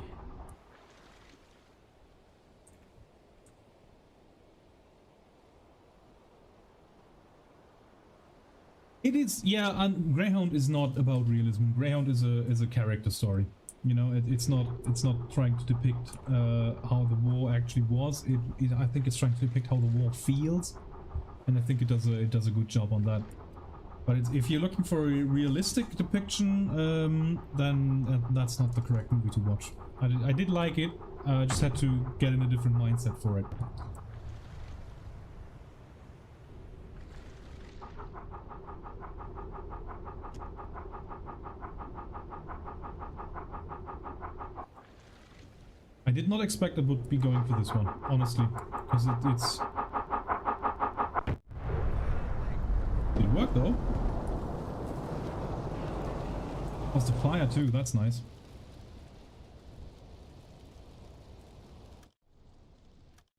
It is, yeah, and Greyhound is not about realism. Greyhound is a character story. You know, it's not trying to depict how the war actually was. I think it's trying to depict how the war feels, and I think it does a good job on that. But if you're looking for a realistic depiction, then that's not the correct movie to watch. I did like it. I just had to get in a different mindset for it. I did not expect I would be going for this one, honestly, because it's... Did it work though? Was the fire too, that's nice.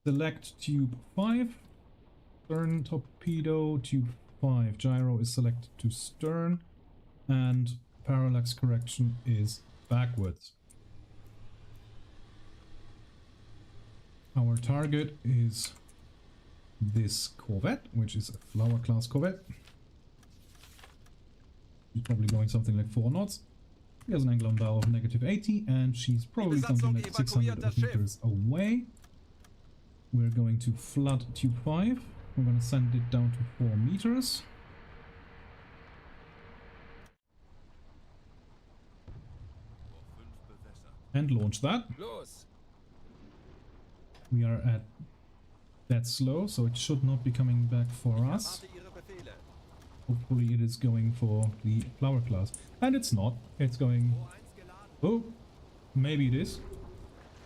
Select tube 5, stern torpedo, tube 5, gyro is selected to stern, and parallax correction is backwards. Our target is this Corvette, which is a Flower class Corvette. She's probably going something like 4 knots. She has an angle on bow of -80, and she's probably something like 600 meters away. We're going to flood tube 5. We're going to send it down to 4 meters. And launch that. Los! We are at that slow, so it should not be coming back for us. Erwarte Ihre Befehle. Hopefully it is going for the Flower class. And it's not. It's going... Rohr 1 geladen. Oh! Maybe it is.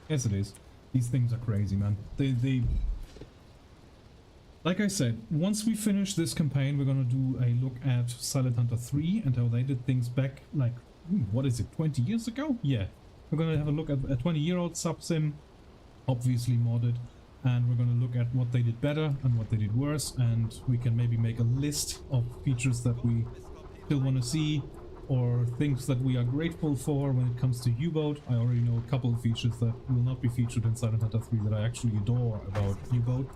Yes it is. These things are crazy, man. Like I said, once we finish this campaign, we're gonna do a look at Silent Hunter 3 and how they did things back, like, what is it, 20 years ago? Yeah. We're gonna have a look at a 20-year-old sub-sim, obviously modded, and we're gonna look at what they did better and what they did worse, and we can maybe make a list of features that we still want to see, or things that we are grateful for when it comes to Uboat. I already know a couple of features that will not be featured in Silent Hunter 3 that I actually adore about Uboat.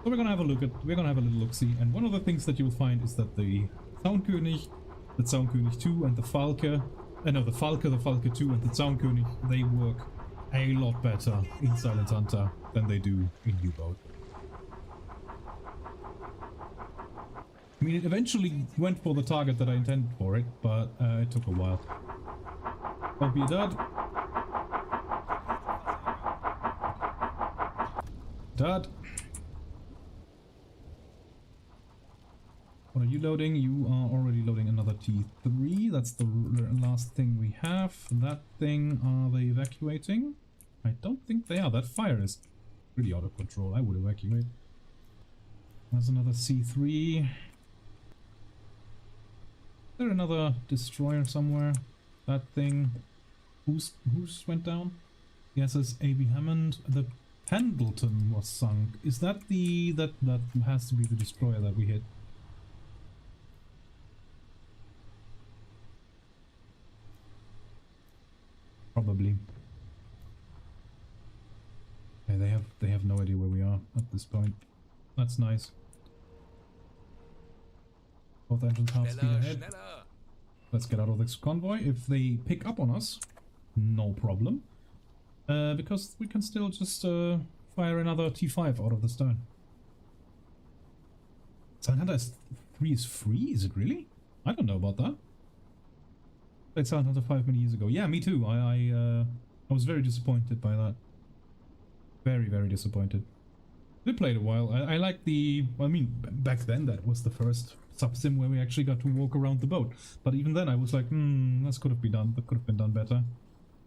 So we're gonna have a look at, we're gonna have a little look-see, and one of the things that you'll find is that the Zaunkönig, the Zaunkönig 2 and the Falke, the Falke 2 and the Zaunkönig, they work a lot better in Silent Hunter than they do in Uboat. I mean, it eventually went for the target that I intended for it, but it took a while. Don't be a dud. Dud. What are you loading? You are already loading another T3. That's the last thing we have. That thing, are they evacuating? I don't think they are. That fire is really out of control. I would evacuate. There's another C3. Is there another destroyer somewhere? That thing. Who's went down? The SS AB Hammond. The Pendleton was sunk. Is that the... that has to be the destroyer that we hit. Probably. Yeah, they have no idea where we are at this point. That's nice. Both engines half speed ahead. Let's get out of this convoy. If they pick up on us, no problem. Because we can still just fire another T5 out of the stern. Silent Hunter 3 is free? Is it really? I don't know about that. Played Silent Hunter 5 many years ago. Yeah, me too. I was very disappointed by that. Very, very disappointed. We played a while. I like the... I mean, back then that was the first sub-sim where we actually got to walk around the boat. But even then I was like, that could have been done. That could have been done better.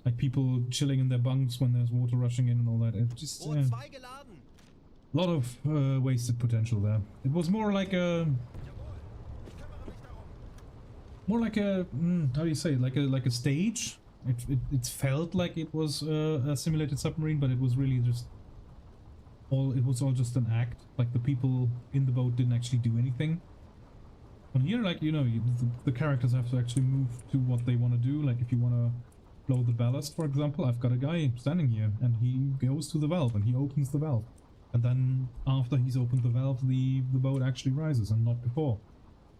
Like people chilling in their bunks when there's water rushing in and all that. It just... a lot of wasted potential there. It was more like a... More like a... how do you say? Like a stage. It felt like it was a simulated submarine, but it was really just... It was all just an act. Like the people in the boat didn't actually do anything. And here, like, you know, the characters have to actually move to what they want to do. Like if you want to blow the ballast, for example, I've got a guy standing here and he goes to the valve and he opens the valve. And then after he's opened the valve, the boat actually rises and not before.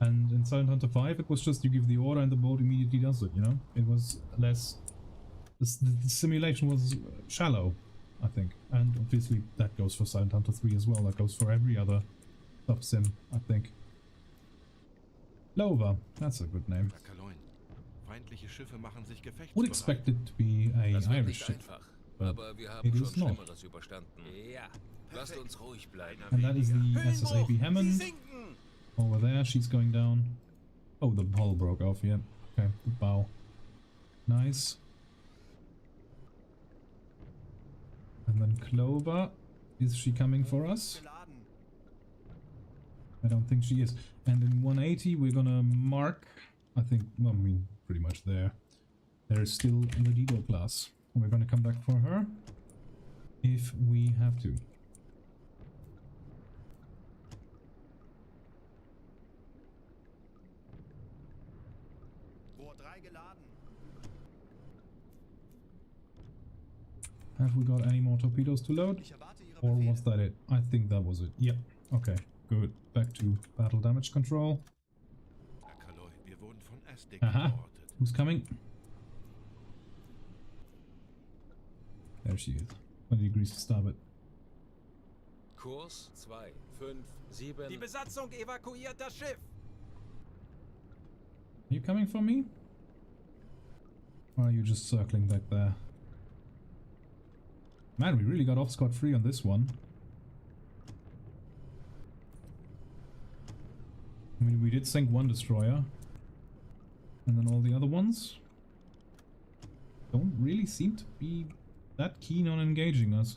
And in Silent Hunter 5 it was just you give the order and the boat immediately does it, you know? It was less... The simulation was shallow, I think. And obviously that goes for Silent Hunter 3 as well. That goes for every other sub-sim, I think. Lova, that's a good name. Would expect it to be an Irish ship, but it is not. And that is the SSAB Hammond. Over there, she's going down. Oh, the hull broke off, yeah. Okay, the bow. Nice. And then Clover. Is she coming for us? I don't think she is. And in 180, we're gonna mark, I think, well, I mean, pretty much there. There is still the Dido class. We're gonna come back for her if we have to. Have we got any more torpedoes to load? Or was that it? I think that was it. Yep. Okay, good. Back to battle damage control. Aha! Who's coming? There she is. 20 degrees to starboard. Kurs 2, 5, 7. Die Besatzung evakuiert das Schiff. Are you coming for me? Or are you just circling back there? Man, we really got off scot-free on this one. I mean, we did sink one destroyer. And then all the other ones don't really seem to be that keen on engaging us.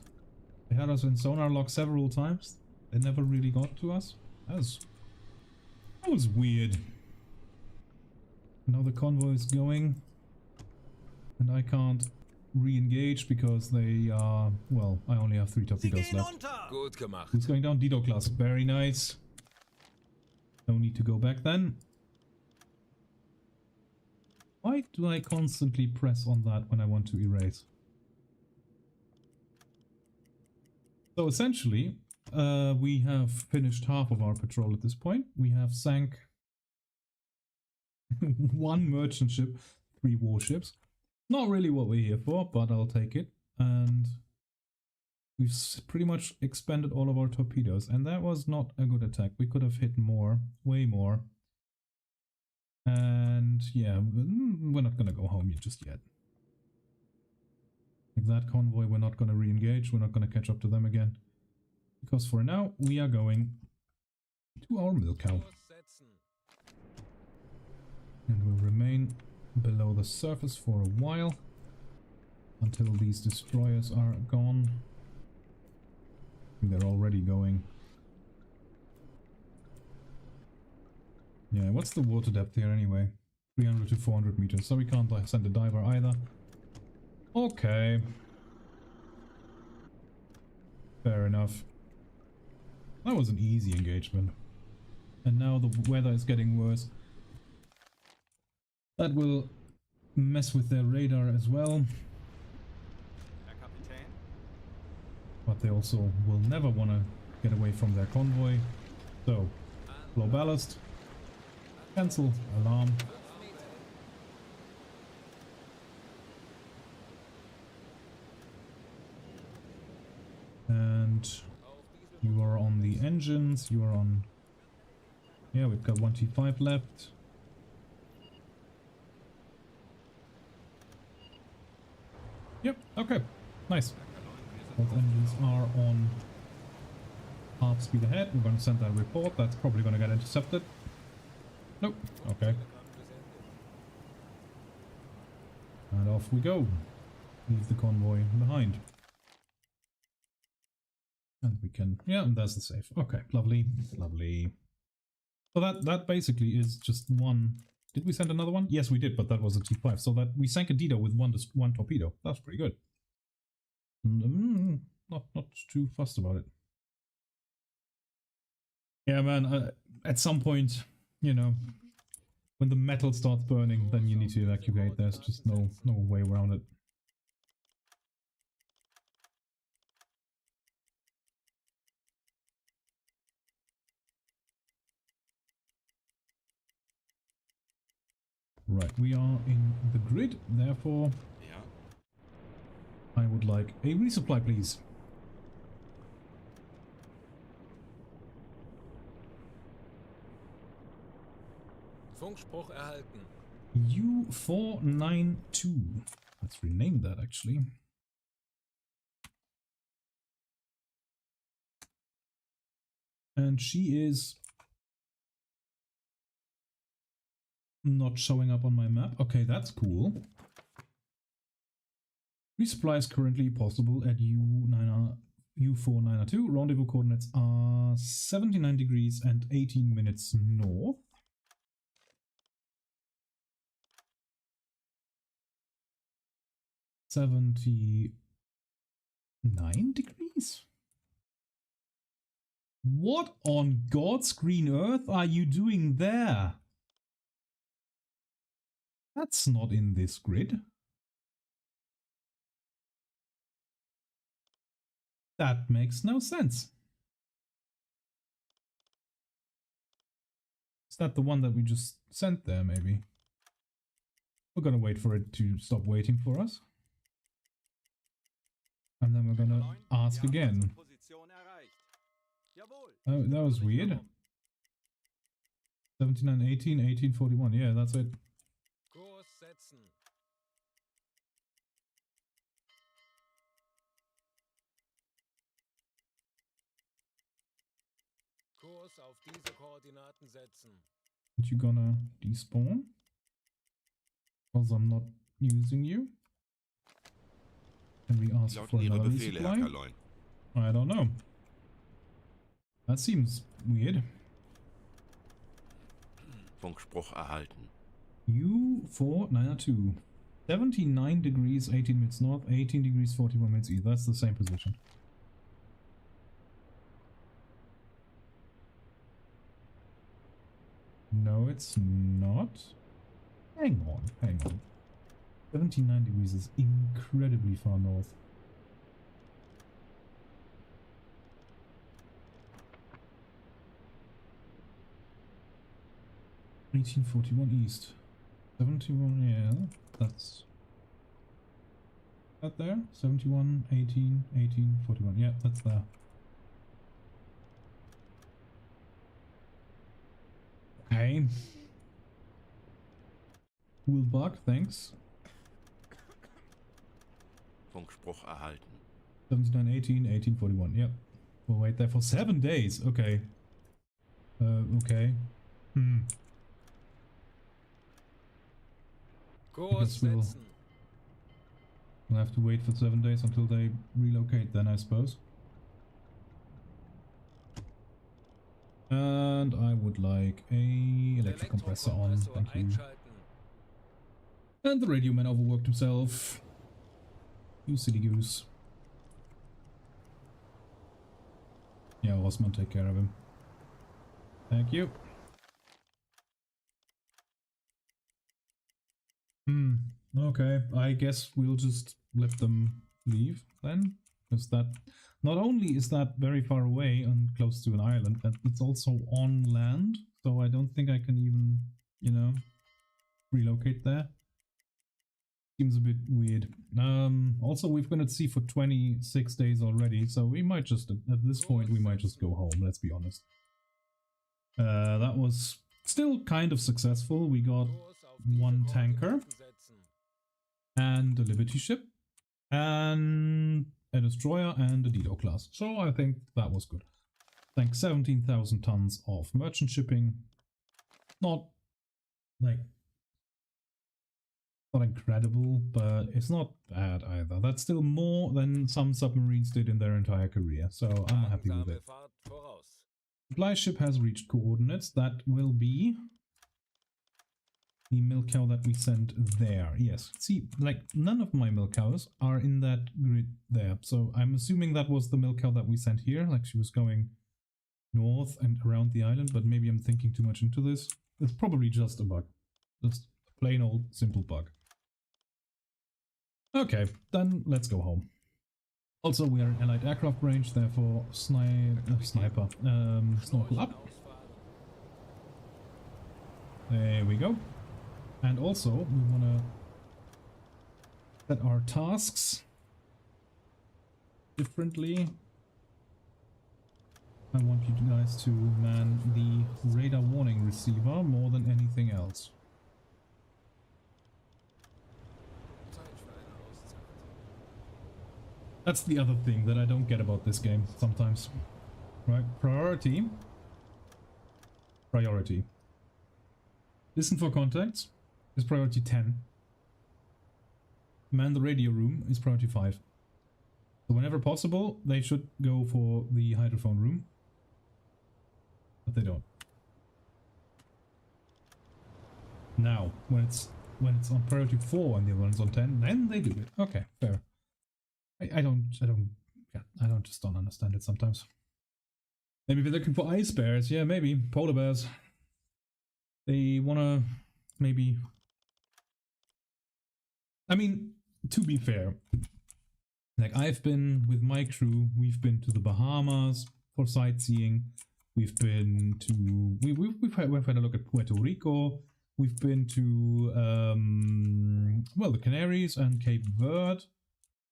They had us in sonar lock several times. It never really got to us. That was weird. Now the convoy is going. And I can't re-engage because they are... Well, I only have 3 torpedoes left. Gut gemacht. Who's going down? Dido class. Very nice. No need to go back then. Why do I constantly press on that when I want to erase? So essentially, we have finished half of our patrol at this point. We have sank 1 merchant ship, 3 warships. Not really what we're here for, but I'll take it. And we've pretty much expended all of our torpedoes. And that was not a good attack. We could have hit more, way more. And yeah, we're not going to go home just yet. Like that convoy, we're not going to re-engage. We're not going to catch up to them again. Because for now, we are going to our milk cow. And we'll remain below the surface for a while. Until these destroyers are gone. They're already going. Yeah, what's the water depth here anyway? 300 to 400 meters, so we can't send a diver either. Okay. Fair enough. That was an easy engagement. And now the weather is getting worse. That will mess with their radar as well. But they also will never want to get away from their convoy. So, blow ballast. Cancel alarm. And you are on the engines, you are on... Yeah, we've got 1 T5 left. Yep, okay, nice. Both engines are on half speed ahead. We're going to send that report. That's probably going to get intercepted. Nope, okay. And off we go. Leave the convoy behind. And we can... Yeah, and there's the safe. Okay, lovely, lovely. So that basically is just one... Did we send another one? Yes, we did, but that was a T5. So that we sank a Dido with one torpedo. That's pretty good. Not too fussed about it. Yeah, man, at some point, you know, when the metal starts burning, then you need to evacuate. There's just no way around it. Right, we are in the grid, therefore I would like a resupply, please. Funkspruch erhalten. U492. Let's rename that actually. And she is not showing up on my map. Okay, that's cool. Resupply is currently possible at U492. Rendezvous coordinates are 79 degrees and 18 minutes north. 79 degrees? What on God's green earth are you doing there? That's not in this grid. That makes no sense. Is that the one that we just sent there, maybe? We're gonna wait for it to stop waiting for us. And then we're gonna ask again. Oh, that was weird. 79, 18, 18, 41. Yeah, that's it. Kurs setzen. Kurs auf diese Koordinaten setzen. Aren't you gonna despawn? Because I'm not using you? Can we ask for another resupply? I don't know. That seems weird. Funkspruch erhalten. U4902. 79 degrees, 18 minutes north, 18 degrees, 41 minutes east. That's the same position. No, it's not. Hang on, hang on. 79 degrees is incredibly far north. 1841 east. 71, yeah, that's... that there? 71, 18, 18, 41. Yeah, that's there. Okay. Cool bug, thanks. Funkspruch erhalten. 79, 18, 18, 41. Yep. We'll wait there for 7 days. Okay. Okay. Kurs we'll setzen. have to wait for 7 days until they relocate then, I suppose. And I would like a electric compressor on. Thank you. Einschalten. And the radio man overworked himself. You silly goose. Yeah, Osman, take care of him. Thank you. Okay, I guess we'll just let them leave then. Because that, not only is that very far away and close to an island, but it's also on land. So I don't think I can even, you know, relocate there. Seems a bit weird. Also, we've been at sea for 26 days already, so we might just, at this point, we might just go home, let's be honest. That was still kind of successful. We got Kurs auf die 1 tanker Koordinaten setzen. and a Liberty ship and a destroyer and a Dido class. So I think that was good. Thanks, 17,000 tons of merchant shipping. Not like, not incredible, but it's not bad either. That's still more than some submarines did in their entire career, so I'm happy with Langsame it. Fahrt voraus. Supply ship has reached coordinates. That will be the milk cow that we sent there. Yes, see, like, none of my milk cows are in that grid there, so I'm assuming that was the milk cow that we sent here, like she was going north and around the island, but maybe I'm thinking too much into this. It's probably just a bug. Just a plain old simple bug. Okay, then let's go home. Also, we are in Allied aircraft range, therefore sniper, snorkel up. Ausfahren. There we go. And also, we want to set our tasks differently. I want you guys to man the radar warning receiver more than anything else. Zeit für eine Auszeit. That's the other thing that I don't get about this game sometimes. Right, priority. Priority. Listen for contacts is priority 10. Man the radio room is priority 5. So whenever possible, they should go for the hydrophone room. But they don't. Now, when it's on priority 4 and the other one's on 10, then they do it. Okay, fair. I just don't understand it sometimes. Maybe they're looking for ice bears. Yeah, maybe. Polar bears. They wanna, maybe... I mean, to be fair, like, I've been with my crew, we've been to the Bahamas for sightseeing. We've been to... We've had a look at Puerto Rico. We've been to, well, the Canaries and Cape Verde.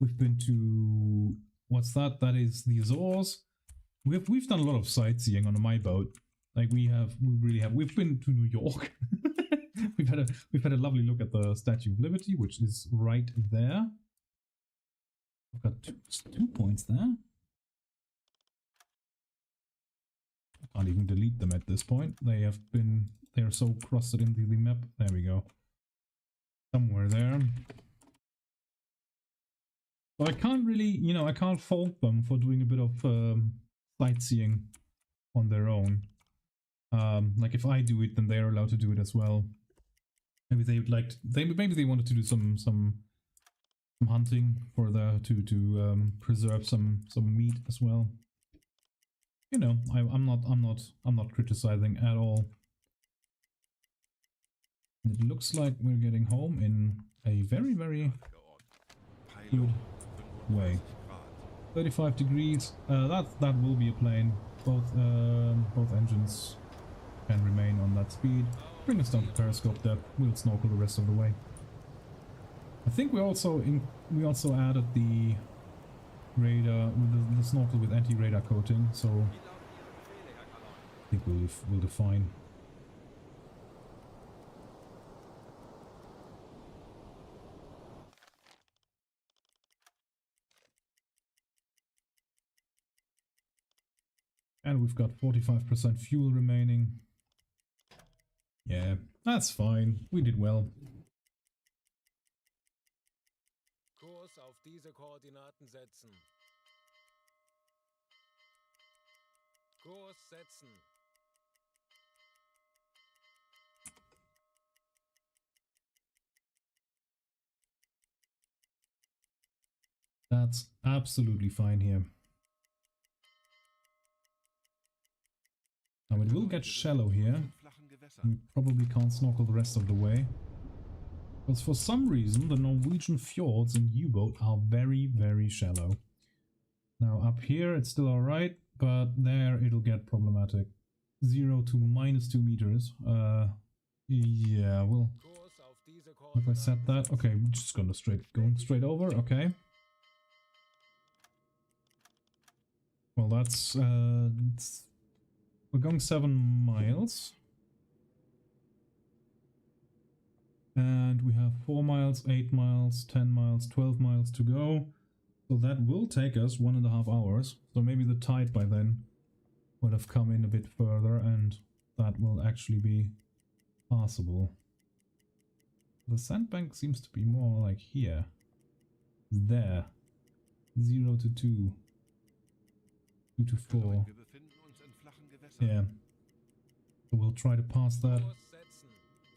We've been to, what's that? That is the Azores. We've done a lot of sightseeing on my boat. Like, we really have. We've been to New York. we've had a lovely look at the Statue of Liberty, which is right there. I've got two points there. I can't even delete them at this point. They're so crusted into the map. There we go. Somewhere there. So I can't really, I can't fault them for doing a bit of sightseeing on their own. Like if I do it, then they're allowed to do it as well. Maybe they would like maybe they wanted to do some hunting for to preserve some meat as well. You know, I'm not criticizing at all. And it looks like we're getting home in a very good way. 35 degrees. That will be a plane. Both engines can remain on that speed. Bring us down to periscope depth. We'll snorkel the rest of the way. I think we also added the radar with the snorkel with anti-radar coating, so I think we'll do fine. And we've got 45% fuel remaining. Yeah, that's fine. We did well. Kurs auf diese Koordinaten setzen. Kurs setzen. That's absolutely fine here. Now it will get shallow here. We probably can't snorkel the rest of the way. Because for some reason the Norwegian fjords in Uboat are very shallow. Now up here it's still alright, but there it'll get problematic. 0 to -2 meters. Yeah, well, if I set that, okay, we're just going straight over, okay. Well, that's we're going 7 miles. And we have 4 miles, 8 miles, 10 miles, 12 miles to go. So that will take us 1.5 hours. So maybe the tide by then would have come in a bit further and that will actually be passable. The sandbank seems to be more like here. There. 0 to 2. 2 to 4. Yeah. So we'll try to pass that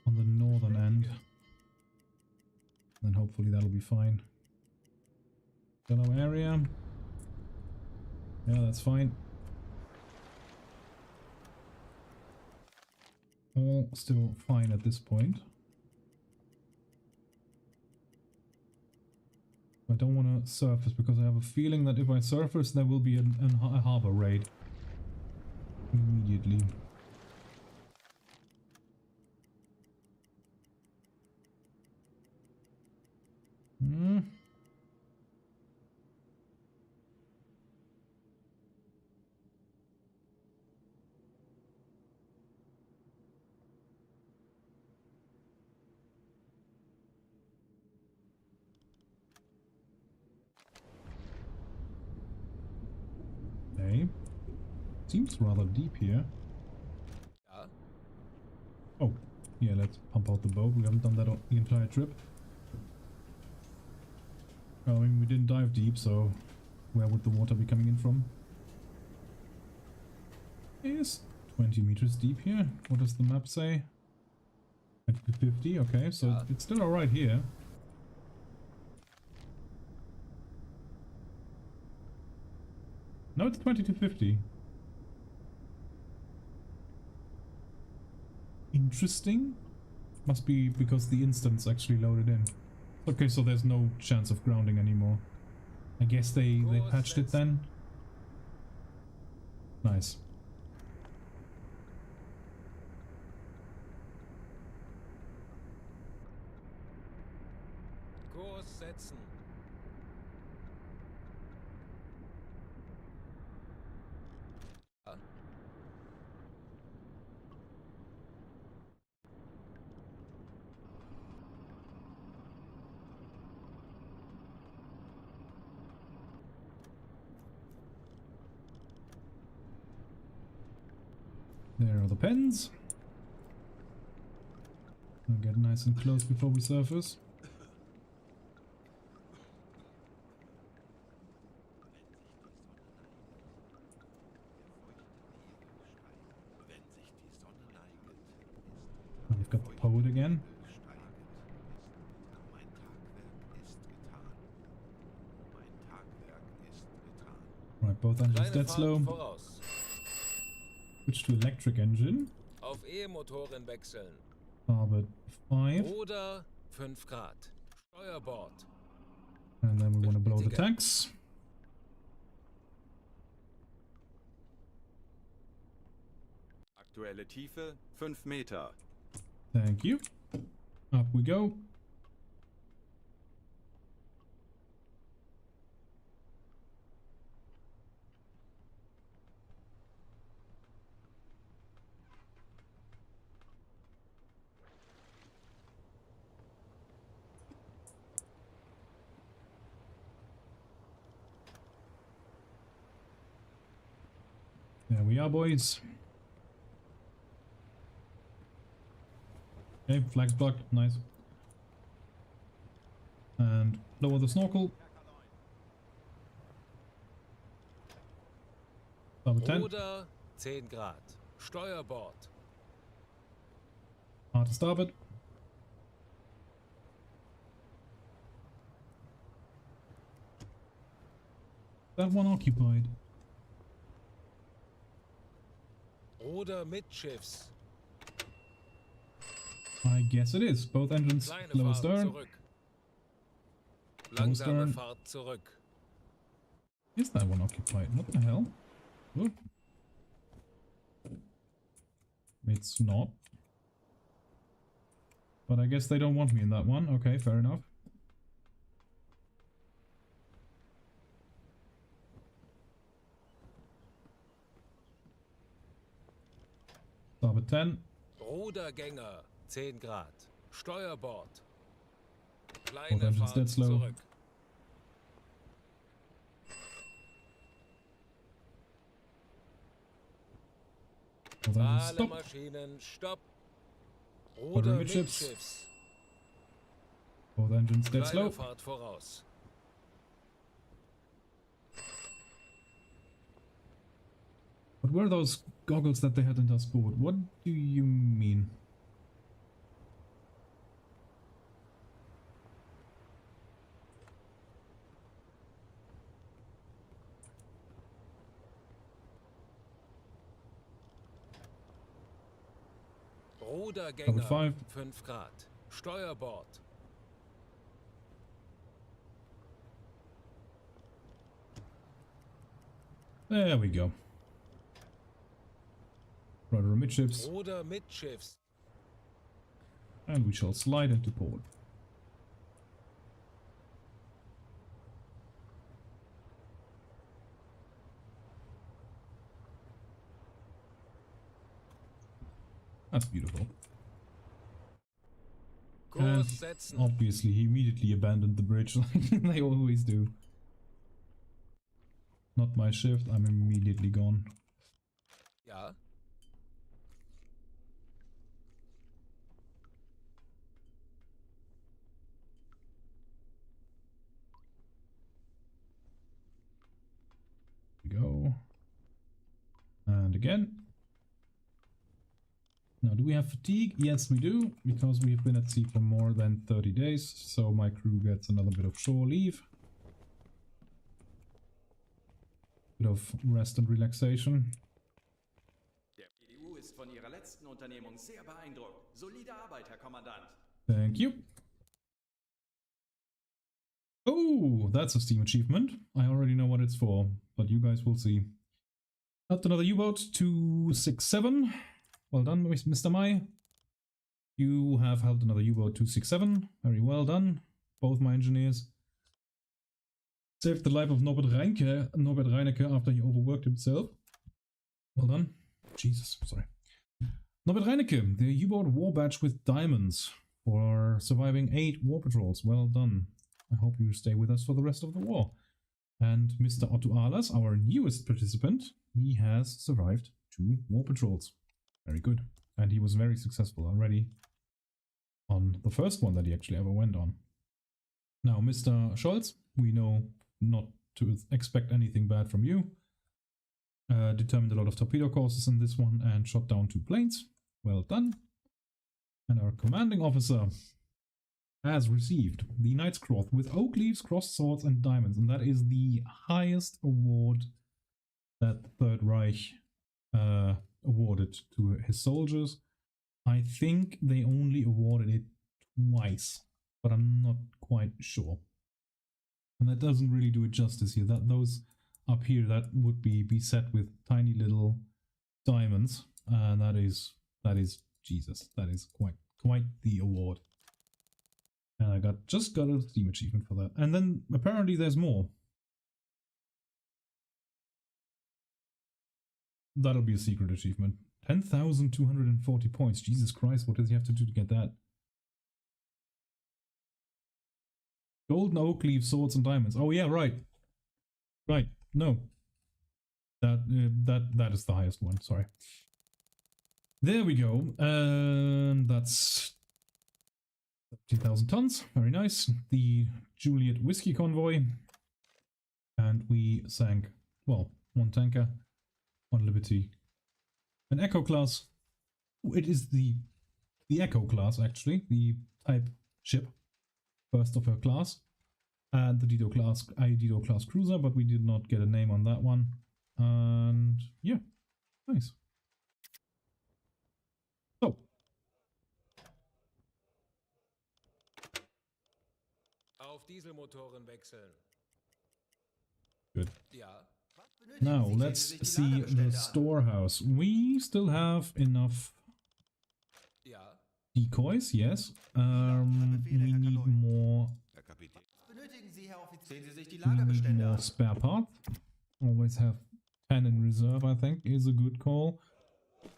on the northern end. Then hopefully that'll be fine. Shallow area. Yeah, that's fine. All still fine at this point. I don't want to surface because I have a feeling that if I surface there will be a harbor raid immediately. Okay. Seems rather deep here. Oh, yeah, let's pump out the boat. We haven't done that the entire trip. Well, I mean, we didn't dive deep, so where would the water be coming in from? It is 20 meters deep here. What does the map say? 20 to 50, okay, so it's still alright here. No, it's 20 to 50. Interesting. Must be because the instant's actually loaded in. Okay, so there's no chance of grounding anymore. I guess they patched it then. Nice. Kurs setzen. There are the pens. I'll get nice and close before we surface. poet again. Mein Tagwerk ist getan. Mein Tagwerk ist getan. Right, both engines Kleine dead Fahrt slow. voraus. Switch to electric engine. Auf E-Motoren wechseln. Starboard 5. Oder 5 Grad. Steuerbord. And then we want to blow the tanks. Aktuelle Tiefe 5 Meter. Thank you. Up we go. There we are, boys. Okay, flags blocked. Nice. And lower the snorkel. Starboard 10. Oder 10 Grad. Steuerbord. Hard to starboard. That one occupied. Oder Mitschiffs. I guess it is. Both engines Kleine low Fahrt stern. zurück. Langsame stern. Fahrt zurück. Is that one occupied? What the hell? Oh. It's not. But I guess they don't want me in that one. Okay, fair enough. Starboard 10. Rudergänger 10 Grad. Steuerbord. Both Kleine engines Fahrt dead slow. zurück. Both engines Alle stop. Maschinen stopp. Oder Oder Mitschiffs. Mitschiffs. Both engines dead slow. Kleine Fahrt voraus. What were those goggles that they had in das Boot? What do you mean? Rudergänger Starboard 5. 5 Grad. Steuerbord. There we go. Rudder midships, Oder Mitschiffs. and we shall slide into port. That's beautiful. Kurs setzen. Obviously, he immediately abandoned the bridge like they always do. Not my shift, I'm immediately gone. Ja. Go. And again. Now, do we have fatigue? Yes, we do, because we've been at sea for more than 30 days, so my crew gets another bit of shore leave. Bit of rest and relaxation. Der PDU ist von Ihrer letzten Unternehmung sehr beeindruckt. Solide Arbeit, Herr Kommandant. Thank you. Oh, that's a Steam achievement. I already know what it's for, but you guys will see. Helped another U-boat, 267. Well done, Mr. Mai. You have helped another U-boat 267. Very well done, both my engineers. Saved the life of Norbert Reinecke after he overworked himself. Well done. Jesus, sorry. Norbert Reinecke, the U-boat war badge with diamonds for surviving 8 war patrols. Well done. I hope you stay with us for the rest of the war. And Mr. Otto Ahlers, our newest participant, he has survived 2 war patrols. Very good. And he was very successful already on the first one that he actually ever went on. Now, Mr. Scholz, we know not to expect anything bad from you. Determined a lot of torpedo courses in this one and shot down 2 planes. Well done. And our commanding officer has received the Knight's Cross with oak leaves, crossed swords, and diamonds. And that is the highest award that the Third Reich awarded to his soldiers. I think they only awarded it twice, but I'm not quite sure. And that doesn't really do it justice here. That those up here, that would be set with tiny little diamonds, and that is Jesus. That is quite the award. And I just got a Steam achievement for that. And then apparently there's more. That'll be a secret achievement. 10,240 points. Jesus Christ, what does he have to do to get that? Golden oak leaf, swords and diamonds. Oh yeah, right. Right. No. That is the highest one. Sorry. There we go. And that's 17,000 tons. Very nice. The Juliet whiskey convoy. And we sank, well, one tanker, one Liberty, an Echo class. It is the Echo class, actually, the type ship, first of her class, and the Dido class cruiser, but we did not get a name on that one. And yeah, nice. So Auf Dieselmotoren wechseln. good. Ja. Now let's see the storehouse. We still have enough Ja. decoys, yes. We need more. Herr Kapitän. Benötigen Sie, Herr Offizier? Sehen Sie sich die We need Lagerbestände more an. spare parts. Always have 10 in reserve, I think, is a good call.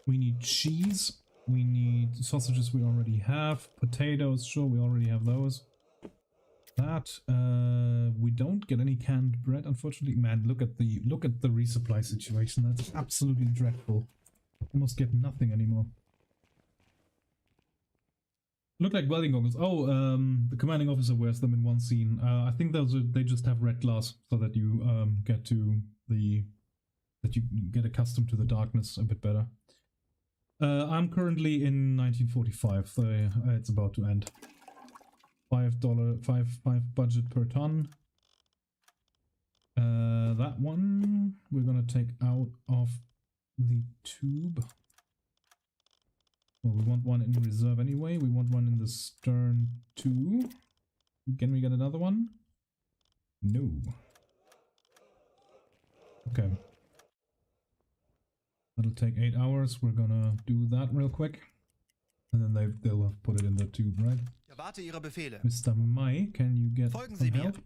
We need cheese. We need sausages we already have. Potatoes, sure, we already have those. That we don't get any canned bread, unfortunately. Man, look at the resupply situation. That's absolutely dreadful. Almost get nothing anymore. Look like welding goggles. Oh, the commanding officer wears them in one scene. I think they just have red glass so that you get accustomed to the darkness a bit better. I'm currently in 1945. So it's about to end. $5 budget per ton. That one we're gonna take out of the tube. Well, we want one in reserve anyway. We want one in the stern too. Can we get another one? No. Okay. That'll take 8 hours. We're gonna do that real quick. And then they'll have put it in the tube, right? Ich erwarte Ihre Befehle. Mr. Mai, can you get Folgen some Sie mir. help?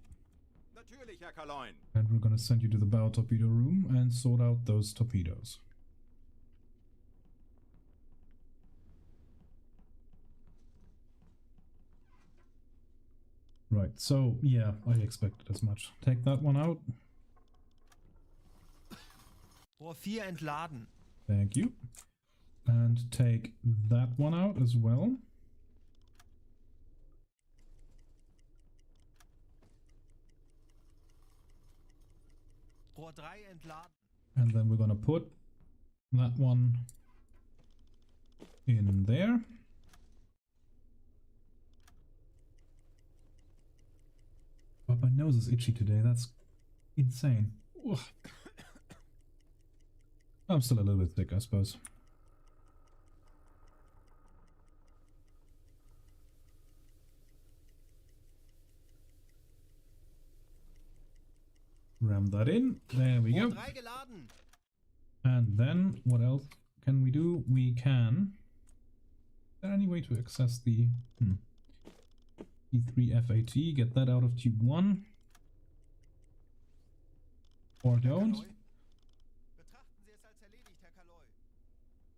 Natürlich, Herr Kaloin. And we're gonna send you to the bow torpedo room and sort out those torpedoes. Right, so yeah, I expected as much. Take that one out. Rohr 4 entladen. Thank you. And take that one out as well. Rohr 3 entladen. And then we're gonna put that one in there. But my nose is itchy today, that's insane. Ugh. I'm still a little bit thick, I suppose. Ram that in. There we go. Rohr 3 geladen. And then what else can we do? We can. Is there any way to access the E3 FAT? Get that out of tube 1. Or don't. Betrachten Sie es als erledigt, Herr Kaloy.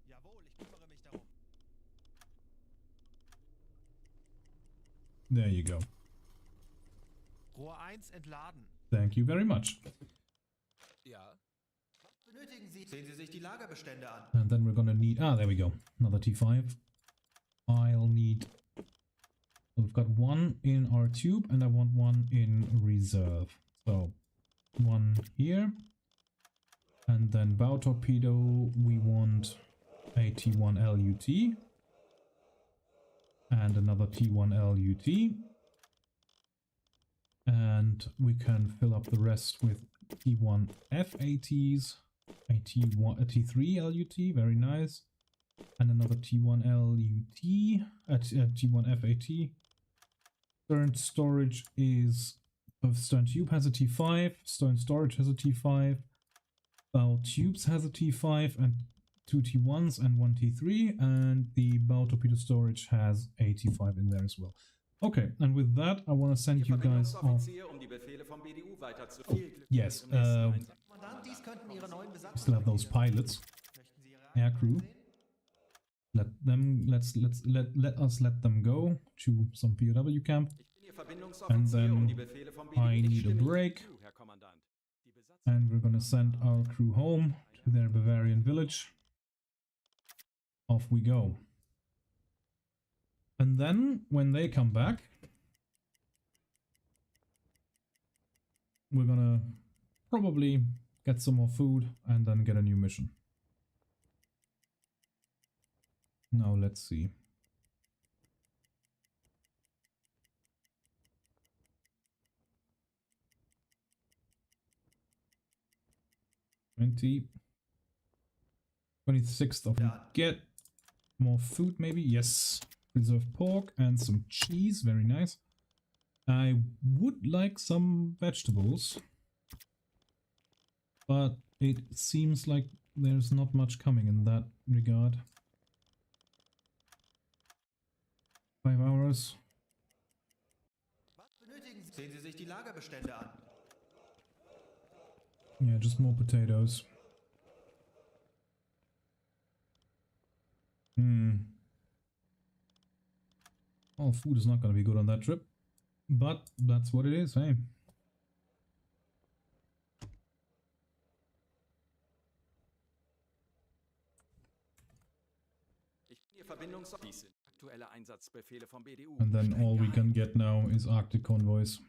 Jawohl, ich kümmere mich darum. There you go. Rohr 1 entladen. Thank you very much. Ja. Benötigen Sie. Sehen Sie sich die Lagerbestände an. And then we're gonna need, there we go, another T5. I'll need, we've got one in our tube and I want one in reserve. So one here, and then bow torpedo we want a T1 LUT. and another T1 LUT. And we can fill up the rest with T1 FATs, a T3 LUT, very nice, and another T1 LUT, T1 FAT. Stern storage is, stern tube has a T5, stern storage has a T5, bow tubes has a T5 and 2 T1s and 1 T3, and the bow torpedo storage has a T5 in there as well. Okay, and with that, I want to send you guys off. Yes, still have those pilots, aircrew. Let us let them go to some POW camp, and then I need a break, and we're gonna send our crew home to their Bavarian village. Off we go. And then, when they come back, we're gonna probably get some more food and then get a new mission. Now, let's see. $20. 26th of get more food, maybe? Yes. Preserved pork and some cheese, very nice. I would like some vegetables, but it seems like there's not much coming in that regard. 5 hours. Sehen Sie sich die Lagerbestände an. Yeah, just more potatoes. Oh, food is not going to be good on that trip, but that's what it is, hey. And then all we can get now is Arctic convoys.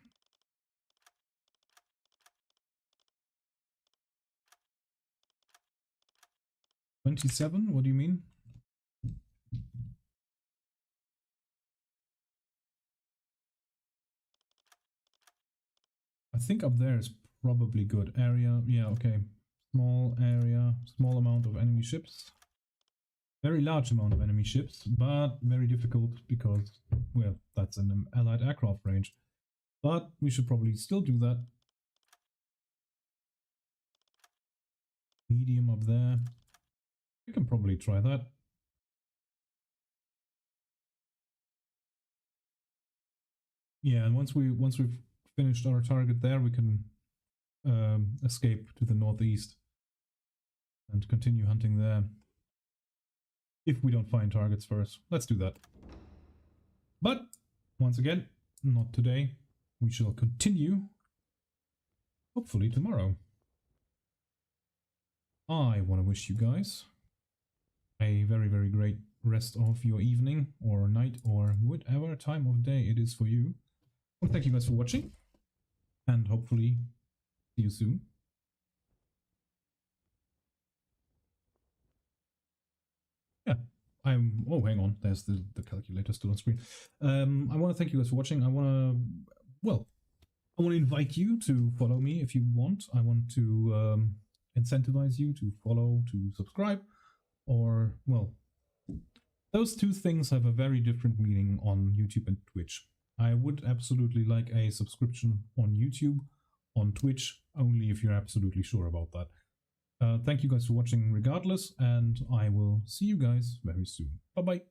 $27? What do you mean? I think up there is probably good. Area, yeah, okay. Small area, small amount of enemy ships. Very large amount of enemy ships, but very difficult because, well, that's an allied aircraft range. But we should probably still do that. Medium up there. We can probably try that. Yeah, and once we've finished our target there, we can escape to the northeast and continue hunting there. If we don't find targets first, let's do that. But once again, not today. We shall continue, hopefully tomorrow. I want to wish you guys a very, very great rest of your evening or night or whatever time of day it is for you. Well, thank you guys for watching, and hopefully see you soon. Yeah, oh, hang on, there's the calculator still on screen. I want to thank you guys for watching. I want to invite you to follow me if you want. I want to incentivize you to follow, to subscribe, or, well, those two things have a very different meaning on YouTube and Twitch. I would absolutely like a subscription on YouTube, on Twitch, only if you're absolutely sure about that. Thank you guys for watching regardless, and I will see you guys very soon. Bye-bye.